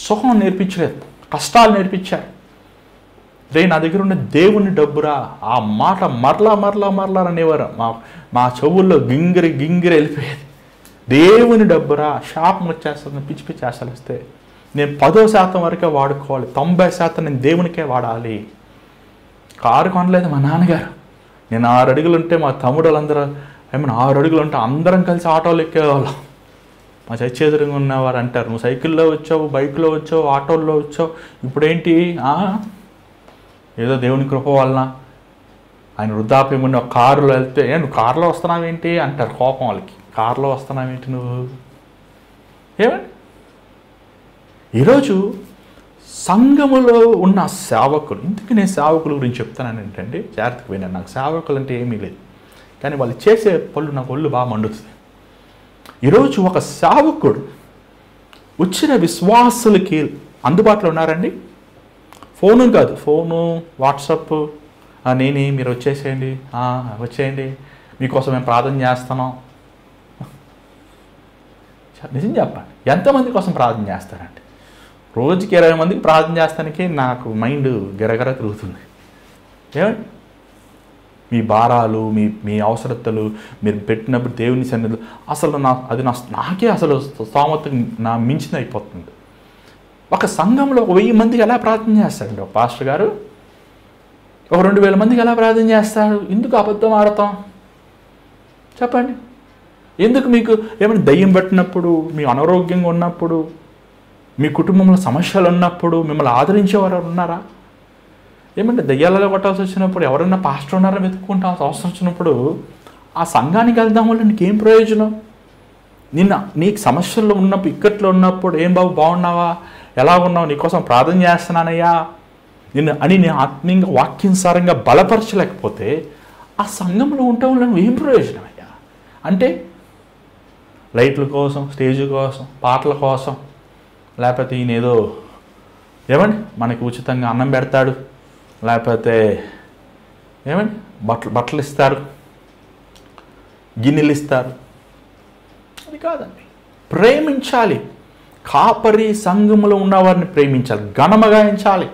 సుఖం నేర్పించలేదు, కష్టాలు నేర్పించారు. నా దగ్గర ఉన్న దేవుని డబ్బురా, ఆ మాట మరలా అనేవారు. మా చెవుల్లో గింగిరి వెళ్ళిపోయేది. దేవుని డబ్బురా, శాపం వచ్చేస్తుంది, పిచ్చి ఆశలు వస్తే నేను 10% వరకే వాడుకోవాలి, 90% నేను దేవునికే వాడాలి. కారు కొనలేదు మా నాన్నగారు. నేను 6 అడుగులు ఉంటే మా తమ్ముడు వాళ్ళందరూ 6 అడుగులు ఉంటే అందరం కలిసి ఆటోలు ఎక్కేవాళ్ళం. మా చర్చి ఎదురుగా ఉన్నవారు అంటారు, నువ్వు సైకిల్లో వచ్చావు, బైక్లో వచ్చావు, ఆటోల్లో వచ్చావు, ఇప్పుడేంటి? ఏదో దేవుని కృప వలన ఆయన వృద్ధాప్యం ఉన్న ఒక కారులో వెళ్తే, నువ్వు కారులో వస్తున్నావేంటి అంటారు కోపం వాళ్ళకి. కారులో వస్తున్నావేంటి నువ్వు? ఏమండి ఈరోజు సంఘములో ఉన్న సేవకులు, ఇందుకు నేను సేవకుల గురించి చెప్తాను ఏంటంటే, జాగ్రత్తకు పోయినాను. నాకు సేవకులు అంటే ఏమీ లేదు, కానీ వాళ్ళు చేసే పనులు నాకు ఒళ్ళు బాగా మండుతుంది. ఈరోజు ఒక సేవకుడు వచ్చిన విశ్వాసులకి అందుబాటులో ఉన్నారండి. ఫోను కాదు, ఫోను, వాట్సాప్, నేనే మీరు వచ్చేయండి, మీకోసం మేము ప్రార్థన చేస్తున్నాం. నిజం చెప్పండి, ఎంతమంది కోసం ప్రార్థన చేస్తారండి? రోజుకి 20 మందికి ప్రార్థన చేస్తానికి నాకు మైండ్ గిరగిర తిరుగుతుంది. ఏమండి మీ భారాలు, మీ అవసరతలు మీరు పెట్టినప్పుడు దేవుని సన్నిధిలో అసలు నాకే అసలు స్తోమతకు నా మించిన అయిపోతుంది. ఒక సంఘంలో 1000 మందికి ఎలా ప్రార్థన చేస్తాడండి ఒక పాస్టర్ గారు? ఒక 2000 మందికి ఎలా ప్రార్థన చేస్తాడు? ఎందుకు అబద్ధం ఆడతాం చెప్పండి? ఎందుకు మీకు ఏమైనా దయ్యం పట్టినప్పుడు, మీ అనారోగ్యంగా ఉన్నప్పుడు, మీ కుటుంబంలో సమస్యలు ఉన్నప్పుడు మిమ్మల్ని ఆదరించేవారు ఉన్నారా? ఏమంటే దయ్యాలలో కొట్టాల్సి వచ్చినప్పుడు ఎవరైనా పాస్టర్ ఉన్నారో వెతుక్కుంటా అవసరం వచ్చినప్పుడు ఆ సంఘానికి వెళ్దాం వల్ల నీకేం ప్రయోజనం? నీకు సమస్యల్లో ఉన్నప్పుడు, ఇక్కట్లో ఉన్నప్పుడు, ఏం బాబు బాగున్నావా, ఎలా ఉన్నావు, నీకోసం ప్రార్థన చేస్తున్నానయ్యా నేను ఆత్మీయంగా వాక్యానుసారంగా బలపరచలేకపోతే ఆ సంఘంలో ఉండటం వల్ల నువ్వు ఏం ప్రయోజనం అయ్యా? అంటే లైట్ల కోసం, స్టేజ్ కోసం, పాటల కోసం, లేకపోతే ఈయన ఏదో ఏమండి మనకి ఉచితంగా అన్నం పెడతాడు, లేకపోతే ఏమండి బట్టలు ఇస్తారు, గిన్నెలు ఇస్తారు, అది కాదండి. ప్రేమించాలి. కాపరి సంఘములో ఉన్నవారిని ప్రేమించాలి, ఘనమగాయించాలి.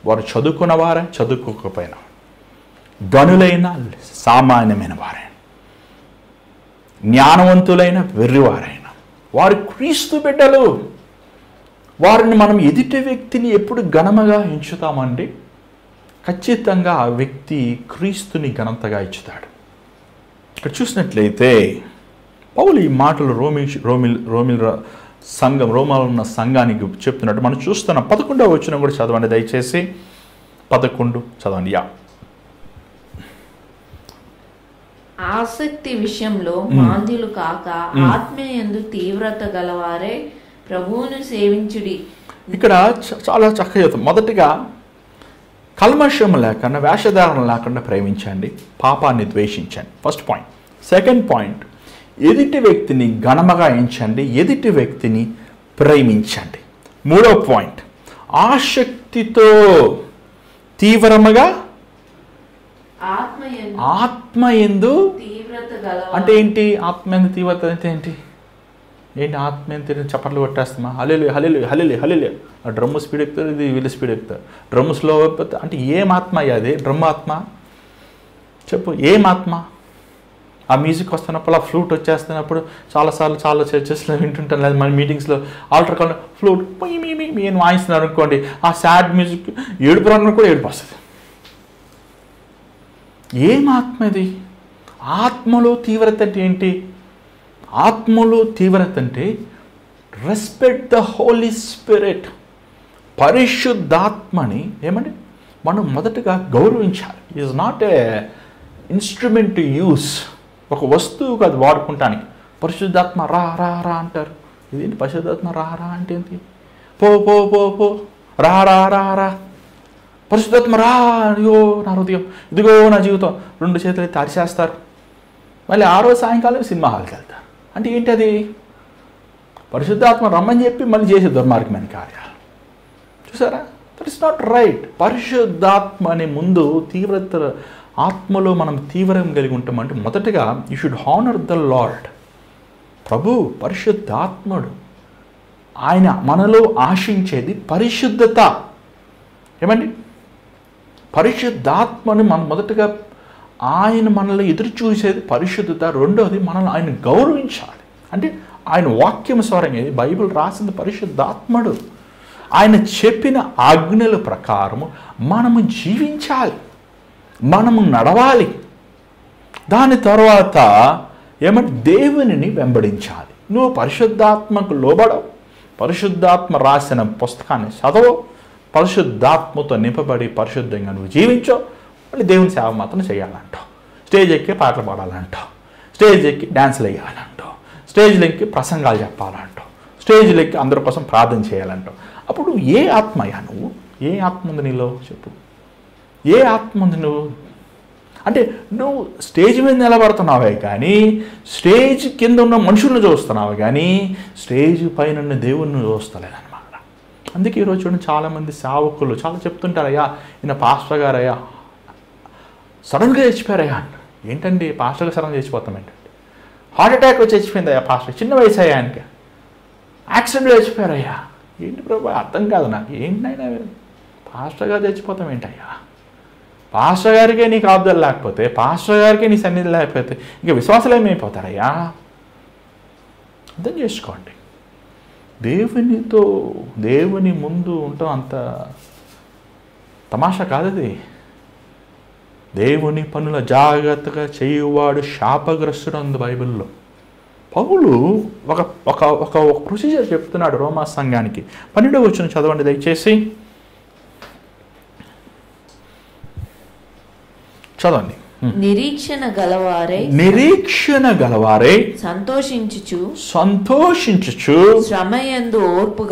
వారు చదువుకున్నవారే, చదువుకోకపోయినా, గనులైన సామాన్యమైన వారే, జ్ఞానవంతులైన వెర్రివారైన వారు క్రీస్తు బిడ్డలు. వారిని మనం ఎదుటి వ్యక్తిని ఎప్పుడు ఘనముగా ఎంచుతామండి? ఖచ్చితంగా ఆ వ్యక్తి క్రీస్తుని ఘనతగా ఇచ్చుతాడు. ఇక్కడ చూసినట్లయితే పౌలు ఈ మాటలు రోమాలో ఉన్న సంఘానికి చెప్తున్నట్టు మనం చూస్తున్నాం. 11వ వచనం కూడా చదవండి దయచేసి. 11 చదవండి. ఆసక్తి విషయంలో మాంద్యులు కాక ఆత్మయందు తీవ్రత గలవారే ప్రభువును సేవించుడి. ఇక్కడ చాలా చక్కగా చెప్తాం. మొదటిగా కల్మషం లేకుండా, వేషధారణ లేకుండా ప్రేమించండి, పాపాన్ని ద్వేషించండి. First point. సెకండ్ పాయింట్, ఎదుటి వ్యక్తిని ఘనముగా ఎంచండి, ఎదుటి వ్యక్తిని ప్రేమించండి. మూడో పాయింట్, ఆసక్తితో తీవ్రముగా ఆత్మయందు అంటే ఏంటి? ఆత్మయందు తీవ్రత అంటే ఏంటి? ఆత్మయందు చప్పట్లు కొట్టేస్తామా? హల్లెలూయా హల్లెలూయా హల్లెలూయా హల్లెలూయా. ఆ డ్రమ్ము స్పీడ్ ఎక్కుతారు, ఇది వీళ్ళు స్పీడ్ ఎక్కుతారు. డ్రమ్ము స్లో అయిపోతే అంటే ఏం ఆత్మ అయ్యా అది? డ్రమ్ ఆత్మ? చెప్పు, ఏం ఆత్మ? ఆ మ్యూజిక్ వస్తున్నప్పుడు, ఆ ఫ్లూట్ వచ్చేస్తున్నప్పుడు చాలాసార్లు చాలా చర్చెస్లో వింటుంటాను, లేదా మన మీటింగ్స్లో ఆల్టర్ కాల్ ఫ్లూట్ నేను వాయిస్తున్నారు అనుకోండి, ఆ సాడ్ మ్యూజిక్ ఏడుపు రంగు కూడా ఏడుపు వస్తుంది. ఏం ఆత్మ ఇది? ఆత్మలో తీవ్రత అంటే ఏంటి? ఆత్మలో తీవ్రత అంటే రెస్పెక్ట్ ద హోలీ స్పిరిట్. పరిశుద్ధాత్మని ఏమండి మనం మొదటగా గౌరవించాలి. Is not a instrument to use. ఒక వస్తువుకు అది వాడుకుంటానికి. పరిశుద్ధాత్మ రా రా రా అంటారు. ఇదేంటి పరిశుద్ధాత్మ రా రా అంటే ఏంటి? పో పో పో పో రా రా రా రా. పరిశుద్ధాత్మ రా, అయ్యో నా హృదయం, ఇదిగో నా జీవితం, 2 చేతులు అయితే అరిచేస్తారు. మళ్ళీ ఆ రోజు సాయంకాలం సినిమా హాల్కి వెళ్తారు. అంటే ఏంటి అది? పరిశుద్ధాత్మ రమ్మని చెప్పి మళ్ళీ చేసే దుర్మార్గమైన కార్యాలు. చూసారా? That is not right. పరిశుద్ధాత్మ అనే ముందు తీవ్రత, ఆత్మలో మనం తీవ్రం కలిగి ఉంటామంటే మొదటగా you should honour the Lord. ప్రభు పరిశుద్ధాత్ముడు. ఆయన మనలో ఆశించేది పరిశుద్ధత. ఏమండి? పరిశుద్ధాత్మని మనం మొదటగా ఆయన మనలో ఎదురు చూసేది పరిశుద్ధత. రెండోది మనల్ని ఆయన గౌరవించాలి. అంటే ఆయన వాక్యం స్వరంగా, బైబిల్ రాసింది పరిశుద్ధాత్ముడు. ఆయన చెప్పిన ఆజ్ఞల ప్రకారము మనము జీవించాలి, మనము నడవాలి. దాని తర్వాత ఏమంటే దేవునిని వెంబడించాలి. నువ్వు పరిశుద్ధాత్మకు లోబడవు, పరిశుద్ధాత్మ రాసిన పుస్తకాన్ని చదవవు, పరిశుద్ధాత్మతో నింపబడి పరిశుద్ధంగా నువ్వు జీవించవు, మళ్ళీ దేవుని సేవ మాత్రం చేయాలంటావు. స్టేజ్ ఎక్కి పాటలు పాడాలంటావు, స్టేజ్ ఎక్కి డ్యాన్స్లు వేయాలంటావు, స్టేజ్లు ఎక్కి ప్రసంగాలు చెప్పాలంటావు, స్టేజ్లు ఎక్కి అందరి కోసం ప్రార్థన చేయాలంటావు. అప్పుడు ఏ ఆత్మయ్యా నువ్వు? ఏ ఆత్మ ఉంది నీలో? చెప్పు, ఏ ఆత్మ ఉంది నువ్వు? అంటే నువ్వు స్టేజ్ మీద నిలబడుతున్నావే కానీ స్టేజ్ కింద ఉన్న మనుషులను చూస్తున్నావు కానీ స్టేజ్ పైన ఉన్న దేవుణ్ణి చూస్తలేదన్నమాట. అందుకే ఈరోజు చూడండి, చాలామంది సేవకులు చాలా చెప్తుంటారు, అయ్యా ఈయన పాస్టర్ గారు అయ్యా సడన్గా చచ్చిపోయారయ్యా. ఏంటండి పాస్టర్గా సడన్గా చచ్చిపోతాం ఏంటంటే? హార్ట్ అటాక్ వచ్చి చచ్చిపోయింది అయ్యా పాస్టర్, చిన్న వయసు అయ్యా ఆయనకి, యాక్సిడెంట్లో చచ్చిపోయారయ్యా. ఏంటి ప్రభు అర్థం కాదు నాకు, ఏంటైనా పాస్టర్ గారు చచ్చిపోతాం ఏంటయ్యా? పాస్టర్ గారికే నీకు ఆబ్దాలు లేకపోతే, పాస్టర్ గారికే నీ సన్నిధి లేకపోతే ఇంకా విశ్వాసాలు ఏమైపోతారయ్యా? అర్థం చేసుకోండి. దేవుని ముందు ఉండటం అంత తమాషా కాదు అది. దేవుని పనుల జాగ్రత్తగా చేయువాడు శాపగ్రస్తుడు అంది బైబిల్లో. పౌలు ఒక ఒక ఒక ప్రొసీజర్ చెప్తున్నాడు రోమా సంఘానికి. 12వ వచనం చదవండి దయచేసి, చదవండి. నిరీక్షణ గలవారే సంతోషించుచు శ్రమయందు ఓర్పు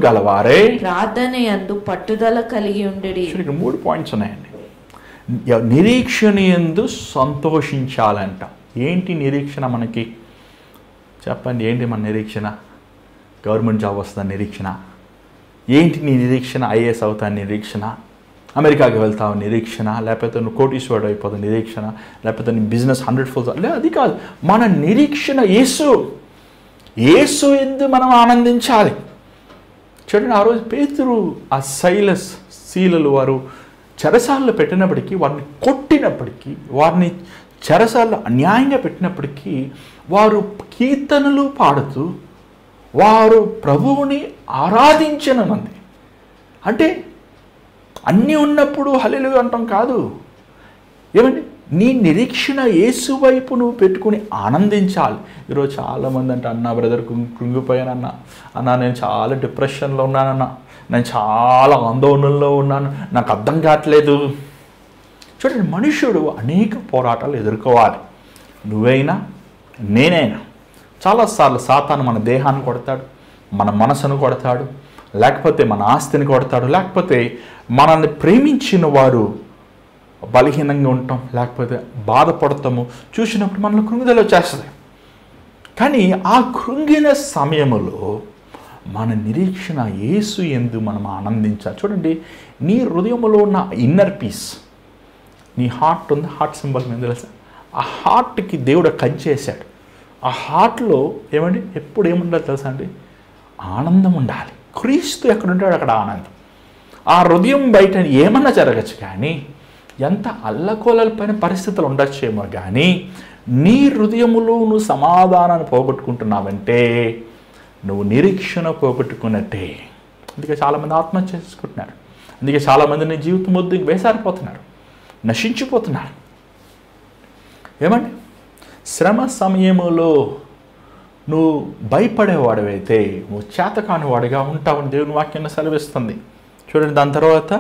గలవారే ప్రార్థనయందు పట్టుదల కలిగి ఉండేది. 3 పాయింట్స్ ఉన్నాయండి. నిరీక్షణ యందు సంతోషించాలంట. ఏంటి నిరీక్షణ మనకి? చెప్పండి, ఏంటి మన నిరీక్షణ? గవర్నమెంట్ జాబ్ వస్తుందని నిరీక్షణ? ఏంటి నీ నిరీక్షణ? ఐఏఎస్ అవుతాను నిరీక్షణ, అమెరికాకి వెళ్తావు నిరీక్షణ, లేకపోతే నువ్వు కోటీశ్వరుడు అయిపోతావు నిరీక్షణ, లేకపోతే నీ బిజినెస్ 100-fold. అది కాదు మన నిరీక్షణ. యేసు ఎందు మనం ఆనందించాలి. చూడండి, ఆ రోజు పేతురు ఆ శీలలు వారు చెరసాలలో పెట్టినప్పటికీ, వారిని కొట్టినప్పటికీ, వారిని చెరసాలలో అన్యాయంగా పెట్టినప్పటికీ వారు కీర్తనలు పాడుతూ వారు ప్రభువుని ఆరాధించిన మంది. అంటే అన్నీ ఉన్నప్పుడు హల్లెలూయా అంటాం కాదు. ఏమండి, నీ నిరీక్షణ యేసు వైపు నువ్వు పెట్టుకుని ఆనందించాలి. ఈరోజు చాలామంది అంటే, అన్న బ్రదర్ కృంగిపోయానన్నా, అన్న నేను చాలా డిప్రెషన్లో ఉన్నానన్నా, నేను చాలా ఆందోళనలో ఉన్నాను, నాకు అర్థం కావట్లేదు. చూడండి, మనుషుడు అనేక పోరాటాలు ఎదుర్కోవాలి. నువ్వైనా నేనైనా. చాలాసార్లు సాతాను మన దేహాన్ని కొడతాడు, మన మనసును కొడతాడు, లేకపోతే మన ఆస్తిని కొడతాడు, లేకపోతే మనల్ని ప్రేమించిన వారు బలహీనంగా ఉంటాం, లేకపోతే బాధపడతాము. చూసినప్పుడు మనలో కృంగిదల వచ్చేస్తుంది. కానీ ఆ కృంగిన సమయంలో మన నిరీక్షణ యేసు యందు మనం ఆనందించాలి. చూడండి, నీ హృదయంలో ఉన్న ఇన్నర్ పీస్, నీ హార్ట్ ఉంది, హార్ట్ సింబల్ మీద తెలుసా? ఆ హార్ట్కి దేవుడు కంచేశాడు. ఆ హార్ట్లో ఏమండి ఎప్పుడు ఏముండాలి తెలుసా అండి? ఆనందం ఉండాలి. క్రీస్తు ఎక్కడ ఉంటాడు అక్కడ ఆనందం. ఆ హృదయం బయట ఏమన్నా జరగచ్చు, కానీ ఎంత అల్లకోలపైన పరిస్థితులు ఉండొచ్చేమో, కానీ నీ హృదయములో నువ్వు సమాధానాన్ని పోగొట్టుకుంటున్నావంటే నువ్వు నిరీక్షణ పోగొట్టుకున్నట్టే. అందుకే చాలామంది ఆత్మహత్య చేసుకుంటున్నారు. అందుకే చాలామంది నీ జీవితం వద్దు వేసారిపోతున్నారు, నశించిపోతున్నారు. ఏమండి, శ్రమ సమయంలో నువ్వు భయపడేవాడివైతే నువ్వు చేతకాని వాడిగా ఉంటావని దేవుని వాక్యాన్ని సెలవిస్తుంది. చూడండి, దాని తర్వాత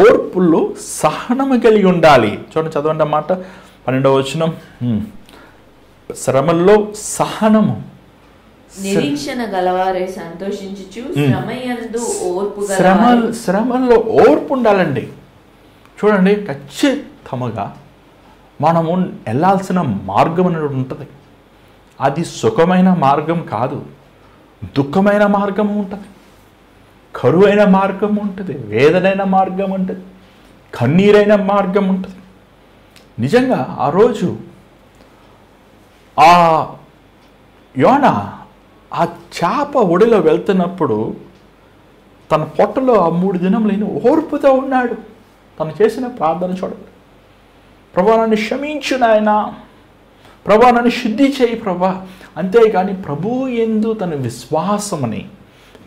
ఓర్పులో సహనము కలిగి ఉండాలి. చూడండి, చదవండి అన్నమాట 12వ వచనం. శ్రమల్లో సహనము. నిరీక్షణ గలవారే సంతోషించుచు శ్రమల్లో ఓర్పు ఉండాలండి. చూడండి, ఖచ్చితంగా మనము వెళ్ళాల్సిన మార్గం అనేది ఉంటుంది. అది సుఖమైన మార్గం కాదు, దుఃఖమైన మార్గం ఉంటుంది, కరువైన మార్గం ఉంటుంది, వేదనైన మార్గం ఉంటుంది, కన్నీరైన మార్గం ఉంటుంది. నిజంగా ఆ రోజు ఆ యోనా ఆ చేప ఒడిలో వెళ్తున్నప్పుడు తన పొట్టలో ఆ 3 దినములైన ఓర్పుతో ఉన్నాడు. తను చేసిన ప్రార్థన చూడండి, ప్రభా నన్ను క్షమించు నాయనా, ప్రభా నన్ను శుద్ధి చేయి ప్రభా. అంతేగాని ప్రభువు యందు తన విశ్వాసమని,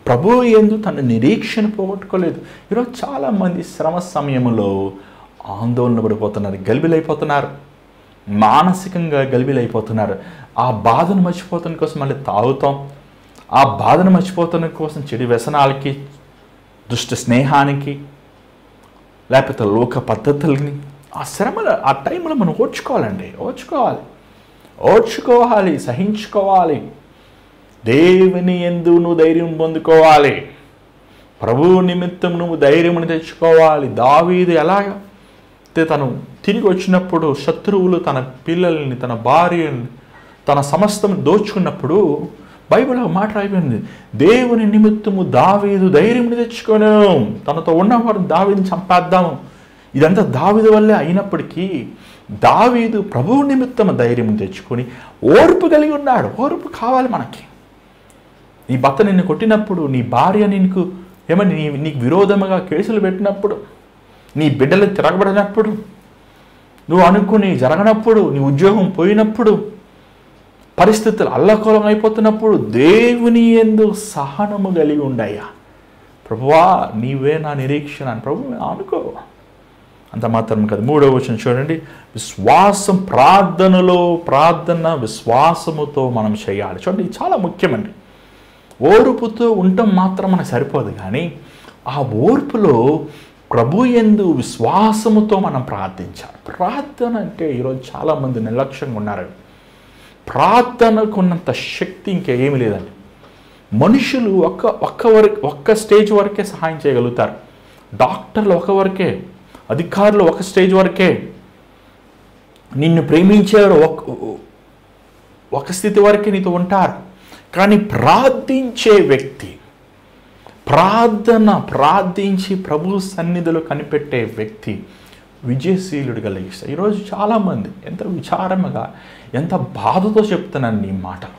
ప్రభువు యందు తన నిరీక్షణ పోగొట్టుకోలేదు. ఈరోజు చాలామంది శ్రమ సమయంలో ఆందోళన పడిపోతున్నారు, గలిబిలైపోతున్నారు, మానసికంగా గలిబిలైపోతున్నారు. ఆ బాధను మర్చిపోతున్న కోసం మళ్ళీ తాగుతాం, ఆ బాధను మర్చిపోతున్న కోసం చెడు వ్యసనాలకి, దుష్ట స్నేహానికి, లేకపోతే లోక పద్ధతుల్ని, ఆ శ్రమలు ఆ టైంలో మనం ఓర్చుకోవాలి, సహించుకోవాలి. దేవుని యందు నువ్వు ధైర్యం పొందుకోవాలి. ప్రభువు నిమిత్తం నువ్వు ధైర్యముని తెచ్చుకోవాలి. దావీదు ఎలాగైతే తను తిరిగి వచ్చినప్పుడు శత్రువులు తన పిల్లల్ని, తన భార్యని, తన సమస్తం దోచుకున్నప్పుడు బైబిల్ మాట రాయిపోయింది, దేవుని నిమిత్తము దావీదు ధైర్యముని తెచ్చుకోను, తనతో ఉన్నవారు దావీదుని చంపేద్దాము. ఇదంతా దావీదు వల్లే అయినప్పటికీ దావీదు ప్రభువు నిమిత్తము ధైర్యం తెచ్చుకొని ఓర్పు కలిగి ఉన్నాడు. ఓర్పు కావాలి మనకి. నీ భర్త నిన్ను కొట్టినప్పుడు, నీ భార్య నీకు నీకు విరోధముగా కేసులు పెట్టినప్పుడు, నీ బిడ్డలు తిరగబడినప్పుడు, నువ్వు అనుకుని జరగనప్పుడు, నీ ఉద్యోగం పోయినప్పుడు, పరిస్థితులు అల్లకూలం అయిపోతున్నప్పుడు దేవుని యందు సహనము కలిగి ఉండయ్యా. ప్రభువా నీవే నా నిరీక్షణ అని ప్రభు అనుకో. అంత మాత్రం కాదు, 3వ వచనం చూడండి, విశ్వాసం ప్రార్థన విశ్వాసముతో మనం చేయాలి. చూడండి, ఇది చాలా ముఖ్యమండి. ఓర్పుతో ఉండటం మాత్రం మనకు సరిపోదు, కానీ ఆ ఓర్పులో ప్రభు యందు విశ్వాసముతో మనం ప్రార్థించాలి. ప్రార్థన అంటే ఈరోజు చాలామంది నిర్లక్ష్యంగా ఉన్నారు. ప్రార్థనకున్నంత శక్తి ఇంకేమీ లేదండి. మనుషులు ఒక్క స్టేజ్ వరకే సహాయం చేయగలుగుతారు. డాక్టర్లు వరకే, అధికారులు ఒక స్టేజ్ వరకే, నిన్ను ప్రేమించేవారు ఒక స్థితి వరకే నీతో ఉంటారు. కానీ ప్రార్థించే వ్యక్తి, ప్రార్థించి ప్రభు సన్నిధిలో కనిపెట్టే వ్యక్తి విజయశీలుడిగా లభిస్తాడు. ఈరోజు చాలామంది ఎంత విచారముగా, ఎంత బాధతో చెప్తున్నాను నీ మాటలు.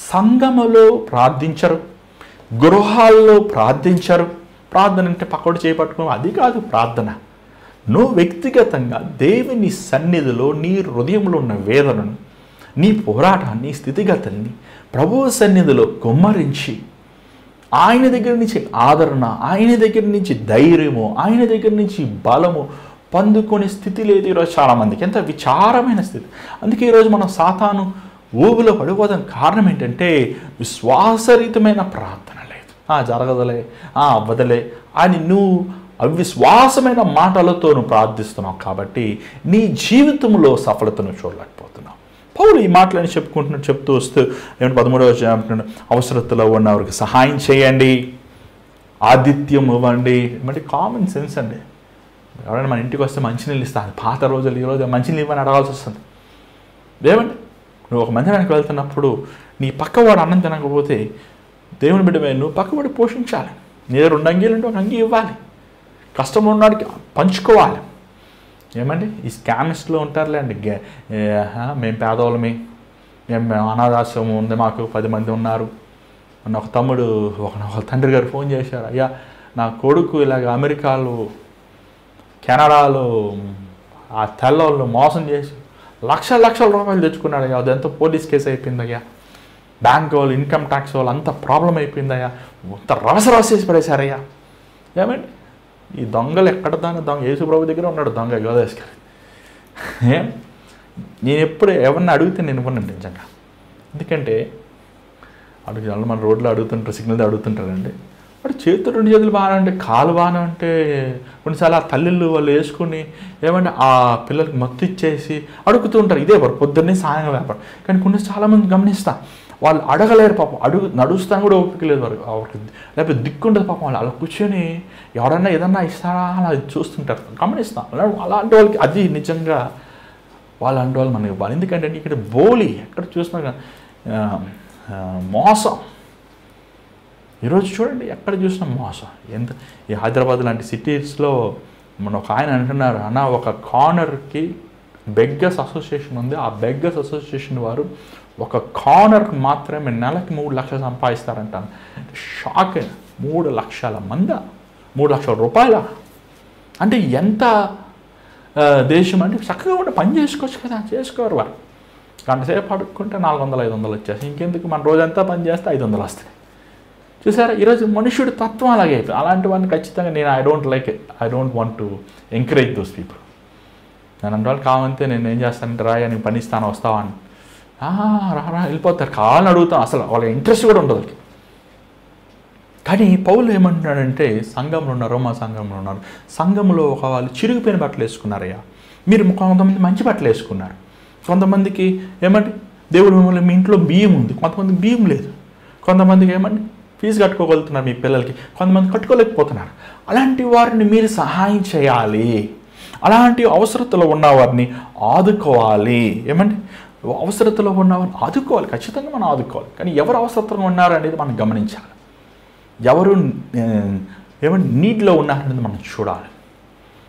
సంఘములో ప్రార్థించరు, గృహాల్లో ప్రార్థించరు. ప్రార్థన అంటే పక్కడు చేపట్టుకోవడం అది కాదు ప్రార్థన. నువ్వు వ్యక్తిగతంగా దేవుని సన్నిధిలో నీ హృదయంలో ఉన్న వేదనను, నీ పోరాటాన్ని, స్థితిగతుల్ని ప్రభువు సన్నిధిలో కుమ్మరించి ఆయన దగ్గర నుంచి ఆదరణ, ఆయన దగ్గర నుంచి ధైర్యము, ఆయన దగ్గర నుంచి బలము పొందుకునే స్థితి లేదు ఈరోజు చాలామందికి. ఎంత విచారమైన స్థితి. అందుకే ఈరోజు మనం సాతాను ఊబిలో పడిపోదాం. కారణం ఏంటంటే విశ్వాసరహితమైన ప్రార్థన లేదు. జరగదులే, అవ్వదలే అని నువ్వు అవిశ్వాసమైన మాటలతో నువ్వు ప్రార్థిస్తున్నావు. కాబట్టి నీ జీవితంలో సఫలతను చూడలేకపోతున్నావు. పౌలు ఈ మాటలని చెప్తూ వస్తూ 13వ వచనం, అవసరతలో ఉన్నవారికి సహాయం చేయండి, ఆతిథ్యం ఇవ్వండి. అంటే కామన్ సెన్స్ అండి. ఎవరైనా మన ఇంటికి వస్తే మంచినీళ్ళు ఇస్తాను. పాత రోజులు ఈరోజు మంచినీళ్ళు ఇవ్వని అడగాల్సి వస్తుంది. ఏమండి, నువ్వు ఒక మందిరానికి వెళ్తున్నప్పుడు నీ పక్కవాడు అన్నం తినకపోతే దేవుని బిడ్డమే, నువ్వు పక్కవాడు పోషించాలి. నీ దగ్గర 2 అంగీలు ఉంటే 1 అంగీ ఇవ్వాలి. కష్టంలో ఉన్నవాడికి పంచుకోవాలి. ఏమండి, ఈ స్కామిస్ట్లో ఉంటారులే అండి, మేము పేదవాళ్ళమే, మేము అనాథాశ్రమం ఉంది, మాకు 10 మంది ఉన్నారు. ఒక తమ్ముడు ఒక తండ్రి గారు ఫోన్ చేశారు, అయ్యా నా కొడుకు ఇలాగ అమెరికాలో, కెనడాలో ఆ తెల్లవాళ్ళు మోసం చేసి లక్షల రూపాయలు తెచ్చుకున్నాడు అయ్యా. అదంతా పోలీస్ కేసు అయిపోయిందయ్యా, బ్యాంక్ వాళ్ళు, ఇన్కమ్ ట్యాక్స్ వాళ్ళు అంత ప్రాబ్లం అయిపోయిందయ్యా, అంత రవసరాసేసి పడేశారయ్యా. ఏమండి, ఈ దొంగలు ఎక్కడ దొంగ యేసుప్రభు దగ్గర ఉన్నాడు దొంగ యోధేశ్వరి. నేను ఎప్పుడు ఎవరిని అడిగితే నేను ఇవ్వనండి నిజంగా. ఎందుకంటే అడుగు మన రోడ్లో అడుగుతుంటారు, సిగ్నల్ అడుగుతుంటారండి. వాడు చేతులు 2 చేతులు బాగానే ఉంటే, కాలు బాగానే ఉంటే, కొన్నిసార్లు ఆ తల్లిళ్ళు వాళ్ళు వేసుకుని ఏమంటే ఆ పిల్లలకి మత్తు ఇచ్చేసి అడుగుతూ ఉంటారు. ఇదే వారు పొద్దున్నే సాయంగా వ్యాపారం. కానీ కొన్ని చాలామంది గమనిస్తా, వాళ్ళు అడగలేరు పాపం, నడుస్తాను కూడా ఓపిక లేదు వారికి, లేకపోతే దిక్కుండదు పాపం. వాళ్ళు అలా కూర్చొని ఎవరన్నా ఏదన్నా ఇస్తారా అలా చూస్తుంటారు, గమనిస్తాం. అలాంటి వాళ్ళకి అది నిజంగా వాళ్ళంటి వాళ్ళు మనకి ఇవ్వాలి. ఎందుకంటే ఇక్కడ బోలి ఎక్కడ చూసినా మోసం. ఈరోజు చూడండి ఎక్కడ చూసినా మోసం. ఎంత ఈ హైదరాబాద్ లాంటి సిటీస్లో మన ఒక ఆయన అంటున్నారు, అన్న ఒక కార్నర్కి బెగ్గర్స్ అసోసియేషన్ ఉంది, ఆ బెగ్గర్స్ అసోసియేషన్ వారు ఒక కార్నర్కి మాత్రమే నెలకి 3 లక్షలు సంపాదిస్తారంటాను. షాక్. 3 లక్షల మంది, 3 లక్షల రూపాయల అంటే ఎంత దేశం అంటే. చక్కగా కూడా పని చేసుకోవచ్చు కదా, చేసుకోరు వారు. గంట సేపు అడుక్కుంటే 400-500 వచ్చేసి ఇంకెందుకు, మన రోజంతా పని చేస్తే 500 వస్తాయి. చూసారా, ఈరోజు మనుషుడి తత్వం అలాగే అయిపోయింది. అలాంటి వాడిని ఖచ్చితంగా నేను I don't want to encourage those people. నేను అంటే వాళ్ళు కావంతే నేను ఏం చేస్తానంటే రాయ నేను పని ఇస్తాను వస్తావా అని, రా వెళ్ళిపోతారు. కావాలని అడుగుతాం, అసలు వాళ్ళ ఇంట్రెస్ట్ కూడా ఉండదు. కానీ పౌలు ఏమంటున్నాడంటే, సంఘంలో ఉన్నారు, రోమా సంఘంలో ఉన్నారు, సంఘంలో వాళ్ళు చిరిగిపోయిన బట్టలు వేసుకున్నారయ్యా. మీరు కొంతమంది మంచి బట్టలు వేసుకున్నారు, కొంతమందికి ఏమంటే దేవుడు మిమ్మల్ని మీ ఇంట్లో బియ్యం ఉంది, కొంతమందికి బియ్యం లేదు, కొంతమందికి ఏమంటే ఫీజు కట్టుకోగలుగుతున్నారు మీ పిల్లలకి, కొంతమంది కట్టుకోలేకపోతున్నారు. అలాంటి వారిని మీరు సహాయం చేయాలి, అలాంటి అవసరతలో ఉన్నవారిని ఆదుకోవాలి. ఏమంటే అవసరతలో ఉన్నవారిని ఆదుకోవాలి, ఖచ్చితంగా మనం ఆదుకోవాలి. కానీ ఎవరు అవసరతలో ఉన్నారు అనేది మనం గమనించాలి, ఎవరు ఏమంటే నీటిలో ఉన్నారనేది మనం చూడాలి.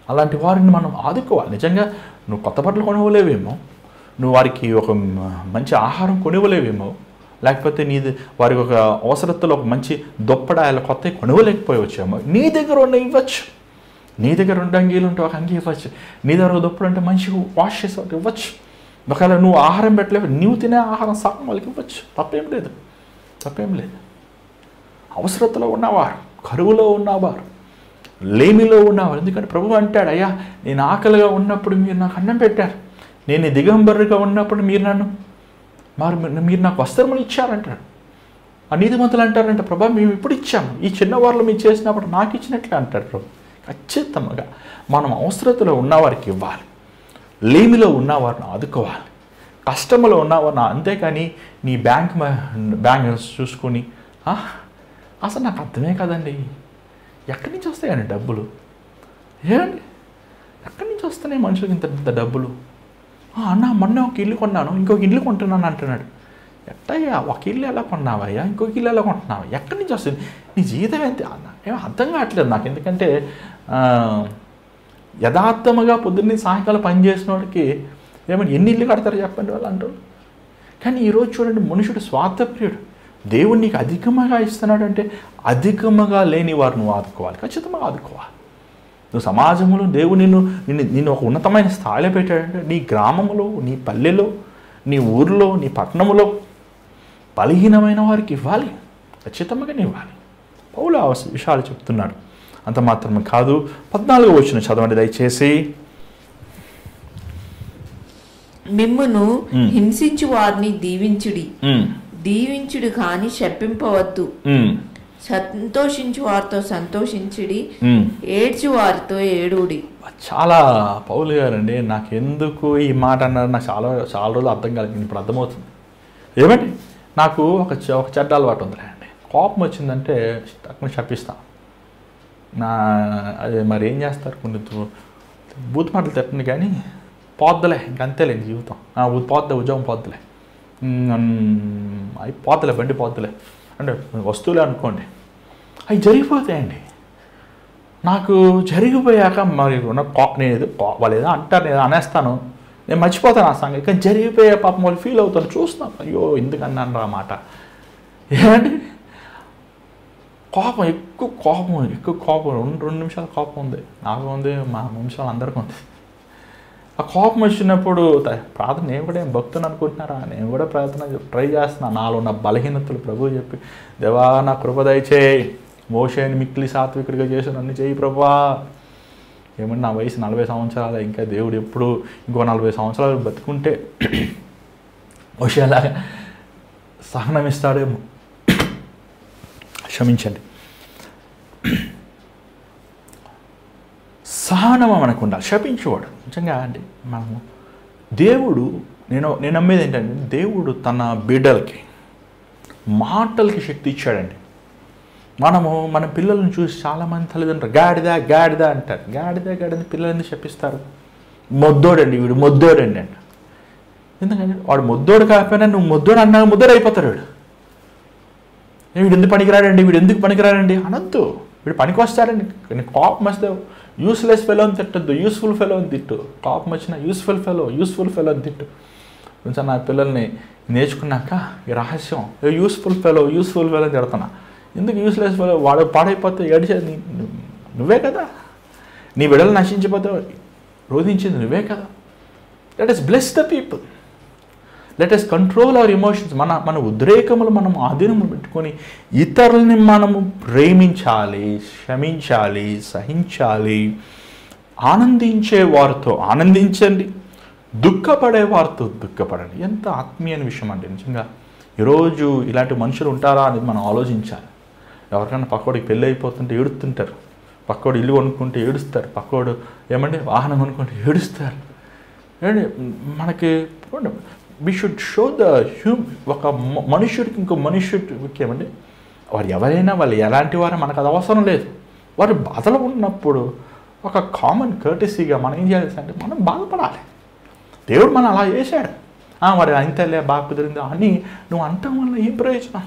అలాంటి వారిని మనం ఆదుకోవాలి. నిజంగా నువ్వు కొత్త బట్టలు కొనివ్వలేవేమో, నువ్వు వారికి ఒక మంచి ఆహారం కొనివ్వలేవేమో, లేకపోతే వారికి ఒక అవసరతలో ఒక మంచి దుప్పడాయలు కొత్తవి కొనివ్వలేకపోవచ్చేమో. నీ దగ్గర ఉన్న ఇవ్వచ్చు, నీ దగ్గర 2 అంగీలు ఉంటే 1 అంగీ ఇవ్వచ్చు, నీ దగ్గర దుప్పడు అంటే మంచిగా వాష్ చేసి ఒకటి ఇవ్వచ్చు. ఒకవేళ నువ్వు ఆహారం పెట్టలేవు, నువ్వు తినే ఆహారం సగం వాళ్ళకి ఇవ్వచ్చు, తప్పేం లేదు. అవసరతలో ఉన్నవారు, కరువులో ఉన్నవారు, లేమిలో ఉన్నవారు. ఎందుకంటే ప్రభు అంటాడు, అయ్యా నేను ఆకలిగా ఉన్నప్పుడు మీరు నాకు అన్నం పెట్టారు, నేను దిగంబరుగా ఉన్నప్పుడు మీరు నాకు వస్త్రములు ఇచ్చారంటాడు. ఆ నీతిమంతులు అంటారంట, ప్రభా మేము ఇప్పుడు ఇచ్చాము, ఈ చిన్నవాళ్ళు మీరు చేసినప్పుడు నాకు ఇచ్చినట్లే అంటాడు ప్రభు. ఖచ్చితంగా మనం అవసరతలో ఉన్నవారికి ఇవ్వాలి, లేమిలో ఉన్నవారిని ఆదుకోవాలి, కష్టంలో ఉన్నవారిని. అంతేకాని నీ బ్యాంక్ చూసుకొని అసలు నాకు అర్థమే కదండి, ఎక్కడి నుంచి వస్తాయండి డబ్బులు, ఏమండి ఎక్కడి నుంచి వస్తున్నాయి మనుషులకి ఇంత డబ్బులు? అన్న మొన్న ఒక ఇల్లు కొన్నాను, ఇంకొక ఇల్లు కొంటున్నాను అంటున్నాడు. ఎట్టయ్యా ఒక ఇల్లు ఎలా కొన్నావయ్యా, ఇంకొక ఇల్లు ఎలా కొంటున్నావా, ఎక్కడి నుంచి వస్తుంది నీ జీవితం ఏంటి అన్న? ఏమో అర్థం కావట్లేదు నాకు. ఎందుకంటే యథార్థముగా పొద్దున్నే సాయంకాలం పనిచేసిన వాడికి ఏమని ఎన్ని ఇల్లు కడతారు చెప్పండి వాళ్ళు అంటారు. కానీ ఈరోజు చూడండి, మనుషుడు స్వార్థప్రియుడు. దేవుడు నీకు అధికముగా ఇస్తున్నాడు అంటే అధికముగా లేని వారు నువ్వు ఆదుకోవాలి, ఖచ్చితంగా ఆదుకోవాలి. నువ్వు సమాజంలో దేవుడు నిన్ను ఒక ఉన్నతమైన స్థాయిలో పెట్టాడంటే నీ గ్రామంలో, నీ పల్లెలో, నీ ఊరిలో, నీ పట్టణంలో బలహీనమైన వారికి ఇవ్వాలి, ఖచ్చితంగా ఇవ్వాలి. పౌలు ఆ విషయాలు చెప్తున్నాడు. అంత మాత్రమే కాదు, 14వ వచనం చదవండి దయచేసి. మిమ్మును హింసించు వారిని దీవించుడి కానీ శపింపవద్దు. సంతోషించు వారితో సంతోషించుడి, ఏడ్చు వారితో ఏడుడి. చాలా పౌలు గారండి, నాకు ఎందుకు ఈ మాట అన్నారు నాకు చాలా రోజులు అర్థం కాలేదు, ఇప్పుడు అర్థమవుతుంది. ఏమండి నాకు ఒక చెడ్డ అలవాటు ఉందిలే అండి, కోపం వచ్చిందంటే తక్కువ శపిస్తాను. అది మరి ఏం చేస్తారు, కొన్ని బూత్ మాటలు తిట్టండి కానీ పోద్దలే, ఇంకంతేలేండి జీవితం, పోద్దే ఉద్యోగం పోద్దులే, అవి పోద్దలే, బండి పోద్దులే అంటే వస్తువులే అనుకోండి, అవి జరిగిపోతాయండి. నాకు జరిగిపోయాక మరి నేను వాళ్ళు ఏదో అంటారు, నేను అనేస్తాను, నేను మర్చిపోతాను ఆ సంగతి. కానీ జరిగిపోయే పాపం వాళ్ళు ఫీల్ అవుతాను, చూస్తున్నాను, అయ్యో ఎందుకన్నాను రా మాట. ఏమండి ఎక్కువ కోపం 2 నిమిషాల కోపం ఉంది, నాకు ఉంది, మా నిమిషాలు అందరికీ ఉంది. ఆ కోపం వచ్చినప్పుడు ప్రార్థన, నేను కూడా ఏం భక్తుని అనుకుంటున్నారా, నేను కూడా ప్రార్థన ట్రై చేస్తున్నాను, నాలో ఉన్న బలహీనతలు ప్రభువు చెప్పి, దేవా నా కృప దయచేయి, మోషేని మిక్కిలి సాత్వికుడిగా చేసి నన్ను చేయి ప్రభువా. ఏమన్నా నా వయసు 40 సంవత్సరాలు, ఇంకా దేవుడు ఎప్పుడు ఇంకో 40 సంవత్సరాలు బతుకుంటే మోషేలాగా సహనం ఇస్తాడేమో, క్షమించండి. సహనం మనకు ఉండాలి, శపించేవాడు నిజంగా అండి. మనము దేవుడు నేను నమ్మేది ఏంటంటే, దేవుడు తన బిడ్డలకి మాటలకి శక్తి ఇచ్చాడండి. మన పిల్లలను చూసి చాలామంది తల్లిదండ్రులు గాడిద అంటారు. గాడిద పిల్లలు ఎందుకు శపిస్తారు? మొద్దోడండి వీడు, మొద్దోడండి అంట. ఎందుకంటే వాడు మొద్దోడు కాకపోయినా నువ్వు మొద్దోడు అన్నా ముద్దోడు అయిపోతాడు. వీడు ఎందుకు పనికిరాడండి అనొద్దు. వీడు పనికి వస్తాడండి. కోపం వస్తే యూస్లెస్ ఫెలో అని తిట్టద్దు, యూస్ఫుల్ ఫెలో అని తిట్టు. కోపం వచ్చిన యూస్ఫుల్ ఫెలో అని తిట్టు. కొంచెం నా పిల్లల్ని నేర్చుకున్నాక ఈ రహస్యం, యూస్ఫుల్ ఫెలో అని తిడుతున్నా. ఎందుకు యూస్లెస్ ఫెలో? వాడు పాడైపోతే ఏడిచేది నువ్వే కదా, నీ బిడ్డలు నశించిపోతే రోధించింది నువ్వే కదా. Let us bless the people, let us control our emotions. మన ఉద్రేకములు మనం ఆధీనము పెట్టుకొని ఇతరులని మనము ప్రేమించాలి, క్షమించాలి, సహించాలి. ఆనందించే వారితో ఆనందించండి, దుఃఖపడే వారితో దుఃఖపడండి. ఎంత ఆత్మీయమైన విషయం అండి నిజంగా. ఈరోజు ఇలాంటి మనుషులు ఉంటారా అనేది మనం ఆలోచించాలి. ఎవరికైనా పక్కోడికి పెళ్ళి అయిపోతుంటే ఏడుస్తుంటారు, పక్కోడు ఇల్లు కొనుక్కుంటే ఏడుస్తారు, పక్కోడు వాహనం కొనుక్కుంటే ఏడుస్తారు. మనకి we should show the ఒక మనుష్యుడికి ఇంకో మనుష్యుడికి వారు ఎవరైనా వాళ్ళు ఎలాంటి వారో మనకు అది అవసరం లేదు. వారు బాధలో ఉన్నప్పుడు ఒక కామన్ కర్టసీగా మనం ఏం చేయాలి అంటే మనం బాధపడాలి. దేవుడు మనం అలా చేశాడు. వాడు అంతేలే బాగా కుదిరింది అని నువ్వు అంటాం వల్ల ఏం ప్రయోజనం?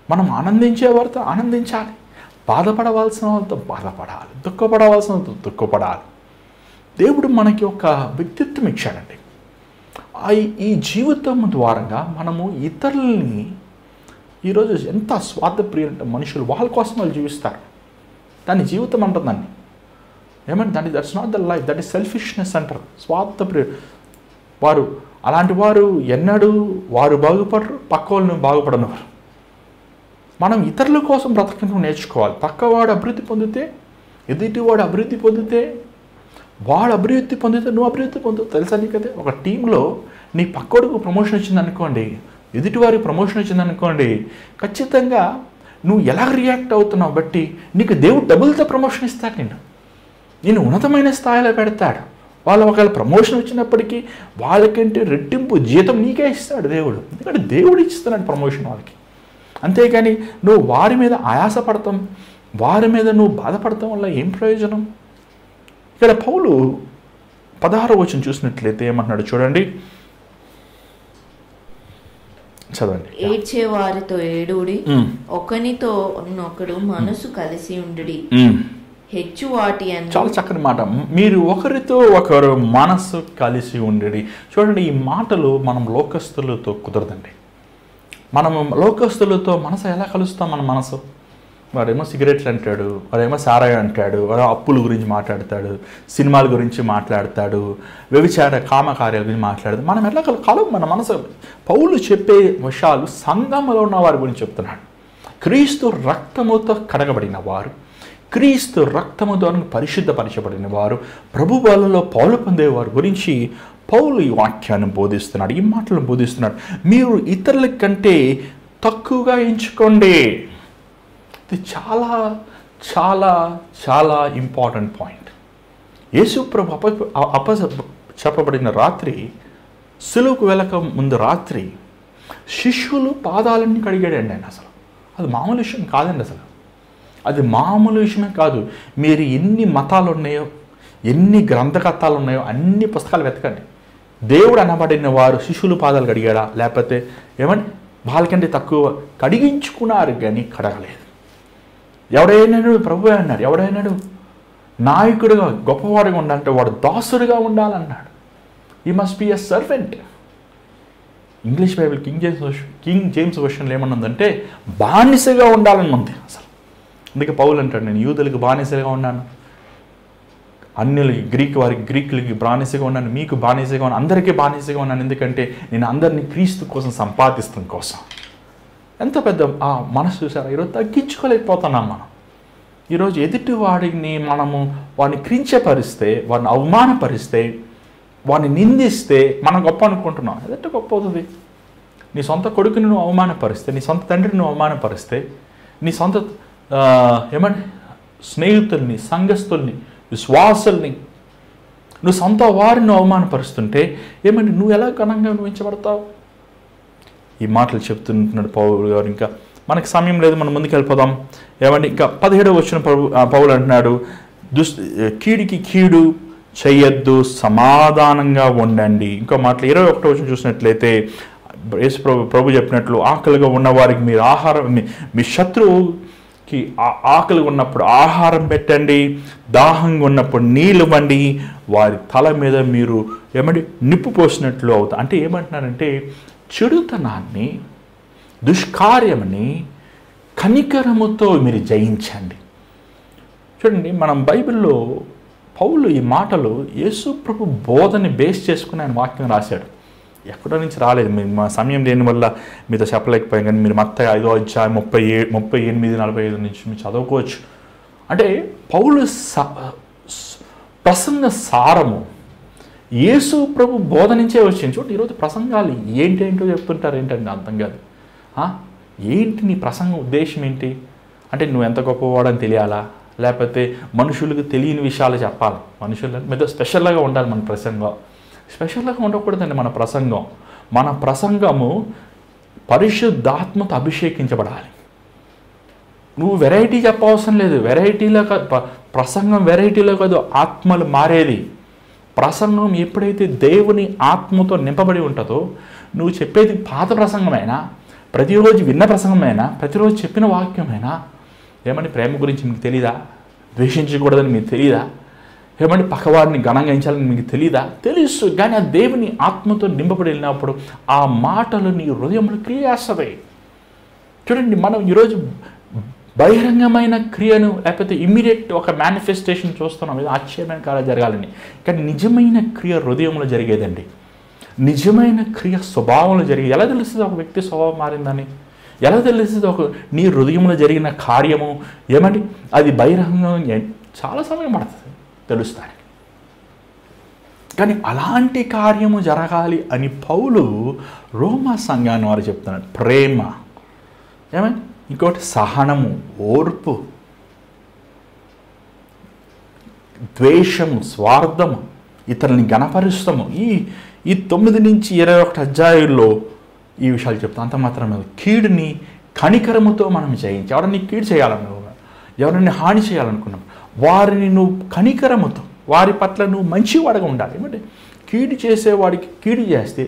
మనం ఆనందించే వారితో ఆనందించాలి, బాధపడవలసిన వాళ్ళతో బాధపడాలి, దుఃఖపడవలసిన వాళ్ళతో దుఃఖపడాలి. దేవుడు మనకి ఒక వ్యక్తిత్వం ఇచ్చాడండి. ఈ జీవితం ద్వారా మనము ఇతరులని, ఈరోజు ఎంత స్వార్థప్రియులు అంటే మనుషులు వాళ్ళ కోసం వాళ్ళు జీవిస్తారు. దాని జీవితం అంటుందండి. దాన్ని that's not the life, that is selfishness అంటారు. స్వార్థప్రియుడు వారు, అలాంటి వారు ఎన్నడూ వారు బాగుపడరు, పక్క వాళ్ళని బాగుపడనివారు. మనం ఇతరుల కోసం బ్రతకడం నేర్చుకోవాలి. పక్కవాడు అభివృద్ధి పొందితే, ఎదుటివాడు అభివృద్ధి పొందితే, వాడు అభివృద్ధి పొందితే నువ్వు అభివృద్ధి పొందుతావు. తెలుసా నీకు? అదే ఒక టీంలో నీ పక్కోడికి ప్రమోషన్ వచ్చిందనుకోండి, ఎదుటివారికి ప్రమోషన్ వచ్చిందనుకోండి, ఖచ్చితంగా నువ్వు ఎలా రియాక్ట్ అవుతున్నావు బట్టి నీకు దేవుడు డబుల్తో ప్రమోషన్ ఇస్తాడు. నేను ఉన్నతమైన స్థాయిలో పెడతాడు. వాళ్ళు ఒకవేళ ప్రమోషన్ వచ్చినప్పటికీ వాళ్ళకంటే రెట్టింపు జీతం నీకే ఇస్తాడు దేవుడు. ఎందుకంటే దేవుడు ఇస్తున్నాడు ప్రమోషన్ వాళ్ళకి. అంతేకాని నువ్వు వారి మీద ఆయాసపడతాం, వారి మీద నువ్వు బాధపడటం వల్ల ఏం ప్రయోజనం? ఇక్కడ పౌలు 16వ వచనం చూసినట్లయితే ఏమంటున్నాడు చూడండి, చదవండి. ఏడ్చే వారితో ఏడుడి, ఒకనితో ఒకడు మనసు కలిసి ఉండుడి, హెచ్చు వాటి అని. చాలా చక్కని మాట. మీరు ఒకరితో ఒకరు మనసు కలిసి ఉండేది. చూడండి, ఈ మాటలు మనం లోకస్తులతో కుదరదండి. మనం లోకస్తులతో మనసు ఎలా కలుస్తాం? మన మనసు వాడేమో సిగరెట్లు అంటాడు, వాడేమో సారాయి అంటాడు, వాడు అప్పుల గురించి మాట్లాడతాడు, సినిమాల గురించి మాట్లాడతాడు, వ్యభిచార కామకార్యాల గురించి మాట్లాడతాడు. మనం ఎలా కలవు మన మనసు? పౌలు చెప్పే విషయాలు సంఘంలో ఉన్న వారి గురించి చెప్తున్నాడు. క్రీస్తు రక్తముతో కడగబడిన వారు, క్రీస్తు రక్తము ద్వారా పరిశుద్ధపరచబడిన వారు, ప్రభు బలలో పాలు పొందే వారి గురించి పౌలు ఈ వాక్యాన్ని బోధిస్తున్నాడు, ఈ మాటలను బోధిస్తున్నాడు. మీరు ఇతరుల కంటే తక్కువగా ఎంచుకోండి. ఇది చాలా చాలా చాలా ఇంపార్టెంట్ పాయింట్. యేసు ప్రభు చెప్పబడిన రాత్రి, సిలువకు వెళ్ళక ముందు రాత్రి శిష్యులు పాదాలన్నీ కడిగాడండి ఆయన. అసలు అది మామూలు విషయం కాదండి. అసలు అది మామూలు విషయమే కాదు. మీరు ఎన్ని మతాలు ఉన్నాయో, ఎన్ని గ్రంథకథాలు ఉన్నాయో అన్ని పుస్తకాలు వెతకండి. దేవుడు అనబడిన వారు శిష్యులు పాదాలు కడిగాడా? లేకపోతే ఏమని వాళ్ళకంటే తక్కువ కడిగించుకున్నారు కానీ కడగలేదు. ఎవడైనాడు? ప్రభు అన్నాడు. ఎవడైనాడు నాయకుడిగా గొప్పవాడిగా ఉండాలంటే వాడు దాసుడిగా ఉండాలన్నాడు. He must be a servant. English Bible King James వర్షన్లో ఏమన్నదంటే బానిసగా ఉండాలని ఉంది. అసలు అందుకే పౌలు అంటాడు, నేను యూదులకు బానిసగా ఉన్నాను, అన్యులకి గ్రీకులకి బానిసగా ఉన్నాను, మీకు బానిసగా ఉన్నాను, అందరికీ బానిసగా ఉన్నాను. ఎందుకంటే నేను అందరినీ క్రీస్తు కోసం సంపాదిస్తాం కోసం. ఎంత పెద్ద ఆ మనసు చూసారా? ఈరోజు తగ్గించుకోలేకపోతున్నాం మనం. ఈరోజు ఎదుటి వాడిని వాడిని కించపరిస్తే, వాడిని అవమానపరిస్తే, వాడిని నిందిస్తే మనం గొప్ప అనుకుంటున్నాం. ఎదట గొప్ప అవుతుంది. నీ సొంత కొడుకుని నువ్వు అవమానపరిస్తే, నీ సొంత తండ్రిని నువ్వు అవమానపరిస్తే, నీ సొంత స్నేహితుల్ని, సంఘస్థుల్ని, విశ్వాసుల్ని, నువ్వు సొంత వారిని అవమానపరుస్తుంటే నువ్వు ఎలా ఘనంగా ఊహించబడతావు? ఈ మాటలు చెప్తుంటున్నాడు పౌలు గారు. ఇంకా మనకి సమయం లేదు, మనం ముందుకు వెళ్ళిపోదాం. ఇంకా 17వ వచనం పౌలు అంటున్నాడు, కీడికి కీడు చెయ్యొద్దు, సమాధానంగా ఉండండి. ఇంకో మాటలు 21వ వచనం చూసినట్లయితే యేసు ప్రభు చెప్పినట్లు ఆకలిగా ఉన్నవారికి మీరు ఆహారం, మీ శత్రువుకి ఆకలి ఉన్నప్పుడు ఆహారం పెట్టండి, దాహంగా ఉన్నప్పుడు నీళ్ళు ఇవ్వండి, వారి తల మీద మీరు నిప్పు పోసినట్లు అవుతా. అంటే ఏమంటున్నారంటే చెడుతనాన్ని, దుష్కార్యమని కనికరముతో మీరు జయించండి. చూడండి, మనం బైబిల్లో పౌలు ఈ మాటలు యేసు ప్రభు బోధని బేస్ చేసుకుని ఆయన వాక్యం రాశాడు. ఎక్కడో నుంచి రాలేదు. మా సమయం లేని వల్ల మీతో చెప్పలేకపోయాం, కానీ మీరు మత్తయి 5వ అధ్యాయం 38, 45 నుంచి మీరు చదువుకోవచ్చు. అంటే పౌలు ప్రసంగ సారము యేసు ప్రభు బోధ నుంచే వచ్చింది. చూడండి, ఈరోజు ప్రసంగాలు ఏంటేంటో చెప్తుంటారు. ఏంటంటే అర్థం కాదు. ఏంటి నీ ప్రసంగం ఉద్దేశం ఏంటి? అంటే నువ్వు ఎంత గొప్పవాడని తెలియాలా? లేకపోతే మనుషులకు తెలియని విషయాలు చెప్పాలి? మనుషుల మీద స్పెషల్గా ఉండాలి మన ప్రసంగం. స్పెషల్గా ఉండకూడదండి మన ప్రసంగం. మన ప్రసంగము పరిశుద్ధాత్మతో అభిషేకించబడాలి. నువ్వు వెరైటీ చెప్పవసరం లేదు. వెరైటీలో ప్రసంగం వెరైటీలో కాదు, ఆత్మలు మారేది. ప్రసంగం ఎప్పుడైతే దేవుని ఆత్మతో నింపబడి ఉంటుందో, నువ్వు చెప్పేది పాత ప్రసంగమైనా, ప్రతిరోజు విన్న ప్రసంగమైనా, ప్రతిరోజు చెప్పిన వాక్యమైనా, ప్రేమ గురించి మీకు తెలీదా? ద్వేషించకూడదని మీకు తెలీదా? పక్కవాడిని ఘనంగా ఎంచాలని మీకు తెలీదా? తెలుసు. కానీ ఆ దేవుని ఆత్మతో నింపబడి వెళ్ళినప్పుడు ఆ మాటలు నీ హృదయంలో క్రియ చేస్తుంది. చూడండి, మనం ఈరోజు బహిరంగమైన క్రియను లేకపోతే ఇమ్మీడియట్ ఒక మేనిఫెస్టేషన్ చూస్తున్నాం, ఏదో ఆశ్చర్యమైన కార్యాలు జరగాలని. కానీ నిజమైన క్రియ హృదయంలో జరిగేదండి. నిజమైన క్రియ స్వభావంలో జరిగేది. ఎలా తెలుస్తుంది ఒక వ్యక్తి స్వభావం మారిందని? ఎలా తెలుస్తుంది? నీ హృదయంలో జరిగిన కార్యము ఏమండి అది బహిరంగంగా చాలా సమయం పడుతుంది తెలుస్తానికి. కానీ అలాంటి కార్యము జరగాలి అని పౌలు రోమా సంఘాన్ని వారు చెప్తున్నాడు. ప్రేమ, ఏమండి ఇంకోటి సహనము, ఓర్పు, ద్వేషము, స్వార్థము, ఇతరులని గణపరుస్తాము. ఈ 9 నుంచి 21 అధ్యాయుల్లో ఈ విషయాలు చెప్తాం. అంత మాత్రమే కీడుని కనికరముతో మనం జయించి, ఎవరిని కీడు చేయాలన్నావు, ఎవరిని హాని చేయాలనుకున్నాం, వారిని నువ్వు కనికరముతో, వారి పట్ల నువ్వు మంచివాడుగా ఉండాలి. ఏమంటే కీడు చేసేవాడికి కీడు చేస్తే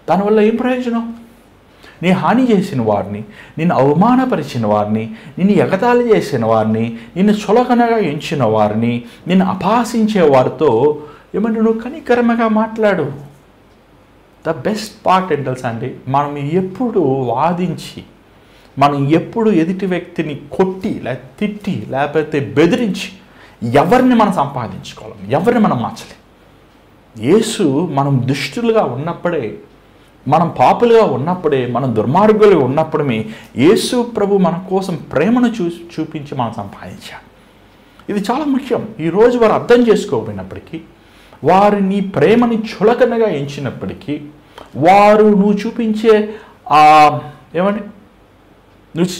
దానివల్ల ఏం ప్రయోజనం? నీ హాని చేసిన వారిని, నిన్ను అవమానపరిచిన వారిని, నిన్ను ఎగతాళి చేసిన వారిని, నిన్ను చులకనగా ఎంచిన వారిని, నిన్ను అపహాసించే వారితో ఏమంటే నువ్వు కనికరమగా మాట్లాడు. ద బెస్ట్ పార్ట్ ఏంటి తెలుసా అండి? మనం ఎప్పుడు వాదించి, మనం ఎప్పుడు ఎదుటి వ్యక్తిని కొట్టి లేకపోతే తిట్టి లేకపోతే బెదిరించి ఎవరిని మనం సంపాదించుకోలేం, ఎవరిని మనం మార్చలేం. యేసు మనం దుష్టులుగా ఉన్నప్పుడే, మనం పాపులుగా ఉన్నప్పుడే, మనం దుర్మార్గులుగా ఉన్నప్పుడే యేసు ప్రభు మన కోసం ప్రేమను చూపించి మనం సంపాదించాడు. ఇది చాలా ముఖ్యం. ఈరోజు వారు అర్థం చేసుకోకపోయినప్పటికీ, వారు నీ ప్రేమని చులకనగా ఎంచినప్పటికీ, వారు నువ్వు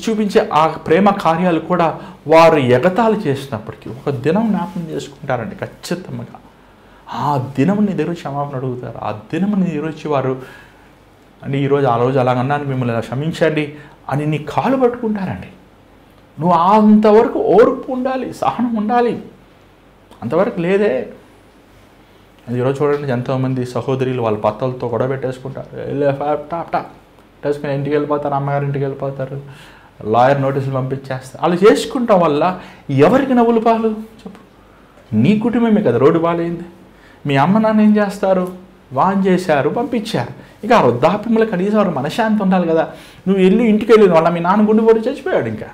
చూపించే ఆ ప్రేమ కార్యాలు కూడా వారు ఎగతాళి చేసినప్పటికీ ఒక దినం జ్ఞాపకం చేసుకుంటారండి ఖచ్చితంగా. ఆ దినం నీ దగ్గర క్షమాపణ అడుగుతారు. ఆ దినం నీ దగ్గర వచ్చి వారు అంటే ఈరోజు ఆ రోజు అలాగన్నాను, మిమ్మల్ని ఇలా క్షమించండి అని నీ కాలు పట్టుకుంటారండి. నువ్వు అంతవరకు ఓర్పు ఉండాలి, సహనం ఉండాలి. అంతవరకు లేదే. అది ఈరోజు చూడండి, ఎంతోమంది సహోదరులు వాళ్ళ భర్తలతో గొడవ పెట్టేసుకుంటారు, టాప్ పెట్టేసుకుని ఇంటికి వెళ్ళిపోతారు, అమ్మగారి ఇంటికి వెళ్ళిపోతారు, లాయర్ నోటీసులు పంపించేస్తారు. అలా చేసుకుంటాం వల్ల ఎవరికి నవ్వులు పాలు చెప్పు? నీ కుటుంబమే కదా రోడ్డు బాగాలేంది. మీ అమ్మ నాన్న ఏం చేస్తారు? వాన్ చేశారు, పంపించారు. ఇక ఆ వృద్ధాప్యంలో కనీసం వారు మనశ్శాంతి ఉండాలి కదా. నువ్వు ఇంటికి వెళ్ళిన వాళ్ళ మీ నాన్న గుండెపోటు చచ్చిపోయాడు. ఇంకా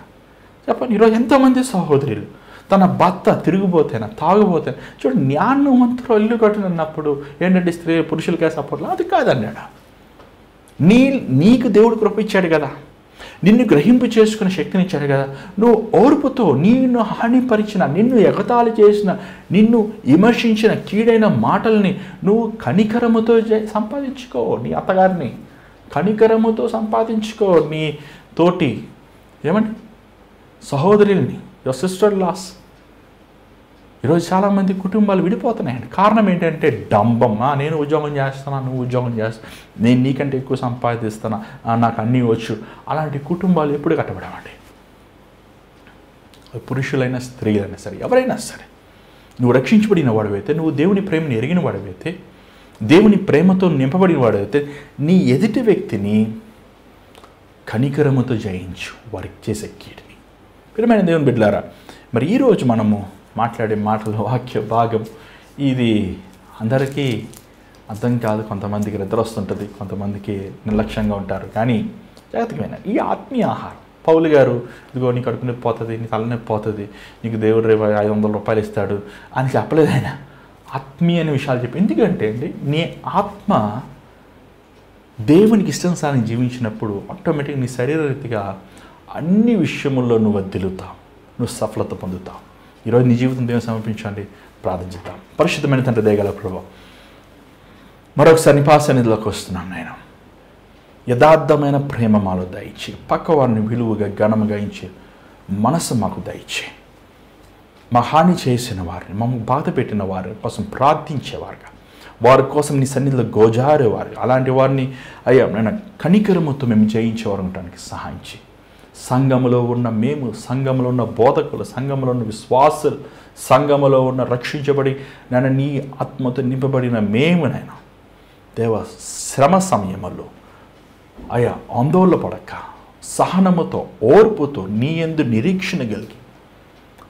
చెప్పండి, ఈరోజు ఎంతోమంది సహోదరులు తన భర్త తిరిగిపోతేనా, తాగుపోతేనా, చూడండి, జ్ఞానవంతులు ఇల్లు కట్టునన్నప్పుడు ఏంటంటే స్త్రీ పురుషులకే సపోర్ట్లో అది కాదన్నాడు. నీకు దేవుడు కృప ఇచ్చాడు కదా, నిన్ను గ్రహింపు చేసుకునే శక్తిని ఇచ్చాడు కదా. నువ్వు ఓర్పుతో నిన్ను హానిపరిచిన, నిన్ను ఎగతాళి చేసిన, నిన్ను విమర్శించిన కీడైన మాటల్ని నువ్వు కనికరముతో సంపాదించుకో. నీ అత్తగారిని కనికరముతో సంపాదించుకో. నీ తోటి ఏమండి సహోదరుల్ని, యువర్ సిస్టర్ లాస్. ఈరోజు చాలామంది కుటుంబాలు విడిపోతున్నాయండి. కారణం ఏంటంటే డంబం. నేను ఉద్యోగం చేస్తానా, నువ్వు ఉద్యోగం చేస్తా, నేను నీకంటే ఎక్కువ సంపాదిస్తానా, నాకు అన్నీ వచ్చు. అలాంటి కుటుంబాలు ఎప్పుడు కట్టబడమండి. పురుషులైనా స్త్రీలైనా సరే, ఎవరైనా సరే, నువ్వు రక్షించబడిన వాడివైతే, నువ్వు దేవుని ప్రేమను ఎరిగిన వాడివైతే, దేవుని ప్రేమతో నింపబడిన వాడివైతే, నీ ఎదుటి వ్యక్తిని కనికరముతో జయించు, వారికి చేసే కీడుని. ప్రియమైన దేవుని బిడ్డలారా, మరి ఈరోజు మనము మాట్లాడే మాటలు, వాక్య భాగం ఇది అందరికీ అర్థం కాదు. కొంతమందికి నిద్ర వస్తుంటుంది, కొంతమందికి నిర్లక్ష్యంగా ఉంటారు. కానీ జాగ్రత్తమైన ఈ ఆత్మీయ ఆహారం, పౌలు గారు ఇదిగో నీ కడుపు నొప్పి పోతుంది, నీ తలనొప్పి పోతుంది, నీకు దేవుడు రేపు 500 రూపాయలు ఇస్తాడు అని చెప్పలేదు ఆయన. ఆత్మీయ విషయాలు చెప్పి, ఎందుకంటే అండి నీ ఆత్మ దేవునికి ఇష్టానుసారం జీవించినప్పుడు ఆటోమేటిక్గా నీ శరీరరీతిగా అన్ని విషయముల్లో నువ్వు వర్ధిల్లుతావు, నువ్వు సఫలత పొందుతావు. ఈరోజు నీ జీవితం దేవుని సమర్పించండి, ప్రార్థన చేద్దాం. పరిశుద్ధమైన తండ్రి, దయగల ప్రభువా, మరొకసారి నీ పాద సన్నిధిలోకి వస్తున్నాను. నేను యథార్థమైన ప్రేమ మాలో దయచి, పక్క వారిని విలువగా ఘనముగా ఇచ్చే మనసు మాకు దయచి, మా హాని చేసిన వారిని, మమ్మల్ని బాధ పెట్టిన వారి కోసం ప్రార్థించేవారుగా, వారి కోసం నీ సన్నిధిలో గోజారేవారు, అలాంటి వారిని అయ్యా నేను కనికరముతో మేము జయించేవారు ఉండడానికి సహాయం చేయి. సంఘములో ఉన్న మేము, సంఘములో ఉన్న బోధకులు, సంఘములో ఉన్న విశ్వాసులు, సంఘములో ఉన్న రక్షించబడి నేను నీ ఆత్మతో నింపబడిన మేము నైనా దేవ శ్రమ సమయంలో అయ్యా ఆందోళన పడక, సహనముతో, ఓర్పుతో, నీ యందు నిరీక్షణ కలిగి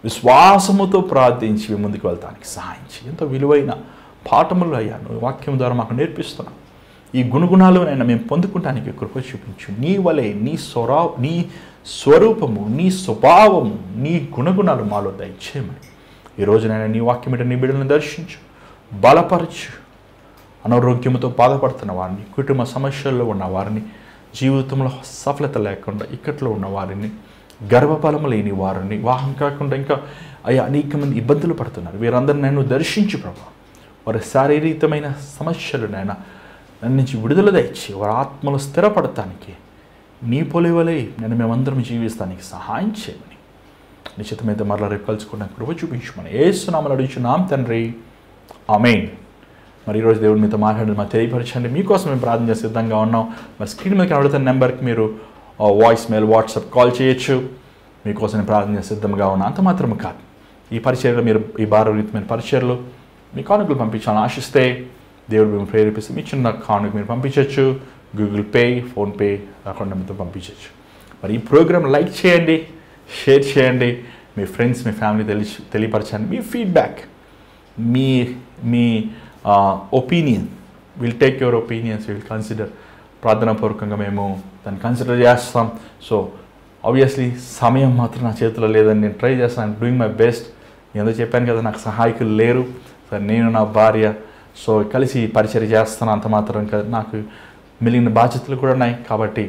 విశ్వాసముతో ప్రార్థించి ముందుకు వెళ్తానికి సహాయం చేయి. ఎంతో విలువైన పాఠములు అయ్యా నువ్వు వాక్యం ద్వారా మాకు నేర్పిస్తున్నావు. ఈ గుణగుణాలు నైనా మేము పొందుకుంటానికి కృప చూపించు. నీ వలె నీ స్వరూపము, నీ స్వభావము, నీ గుణగుణాలు మాలో దయచేయమని ఈరోజునైనా నీ వాక్యం మీద నీ బిడ్డలను దర్శించు, బలపరచు. అనారోగ్యంతో బాధపడుతున్న వారిని, కుటుంబ సమస్యల్లో ఉన్న వారిని జీవితంలో సఫలత లేకుండా ఇక్కట్లో ఉన్న వారిని, గర్భఫలము లేని వారిని, వివాహం కాకుండా ఇంకా అయ్యా అనేక మంది ఇబ్బందులు పడుతున్నారు. వీరందరిని నేను దర్శించి ప్రభా, వారి శారీరకమైన సమస్యలు నైనా నన్ను నుంచి విడుదల తెచ్చి వారి ఆత్మలో స్థిరపడటానికి నీ పొలివలే నేను మేమందరం జీవిస్తానికి సహాయం చేయమని నిశ్చితమైతే మరలా రేపు కలుసుకున్నాక కృప చూపించమని యేసునామములో అడుగుచున్నాం తండ్రి, ఆమేన్. మరి ఈరోజు దేవుడు మీతో మాట్లాడి మాకు తెలియపరచండి. మీకోసం మేము ప్రార్థన చేసి సిద్ధంగా ఉన్నాం. మరి స్క్రీన్ మీద కనబడుతున్న నెంబర్కి మీరు వాయిస్ మెయిల్, వాట్సాప్ కాల్ చేయొచ్చు. మీకోసం నేను ప్రార్థన చేసి సిద్ధంగా ఉన్నా. అంత మాత్రం కాదు, ఈ పరిచర్యలో మీరు ఈ భారతమైన పరిచర్యలు మీ కానుకలు పంపించాలని ఆశిస్తే దేవుడు మేము ప్రేరేపిస్తే మీ చిన్న కానుక మీరు పంపించవచ్చు. గూగుల్ పే, ఫోన్పే అకౌంట్ నెంబర్తో పంపించవచ్చు. మరి ఈ ప్రోగ్రామ్ లైక్ చేయండి, షేర్ చేయండి, మీ ఫ్రెండ్స్, మీ ఫ్యామిలీ తెలియపరచండి. మీ ఫీడ్బ్యాక్, మీ opinion, will take your opinions, will consider. ప్రార్థనాపూర్వకంగా మేము దాన్ని కన్సిడర్ చేస్తాం. సో ఆబ్వియస్లీ సమయం మాత్రం నా చేతిలో లేదని నేను ట్రై చేస్తాను. Doing my best. ఎందుకు చెప్పాను కదా, నాకు సహాయకులు లేరు. సరే, నేను నా భార్య సో కలిసి పరిచర్య చేస్తాను. అంత మాత్రం కదా, నాకు మిగిలిన బాధ్యతలు కూడా ఉన్నాయి. కాబట్టి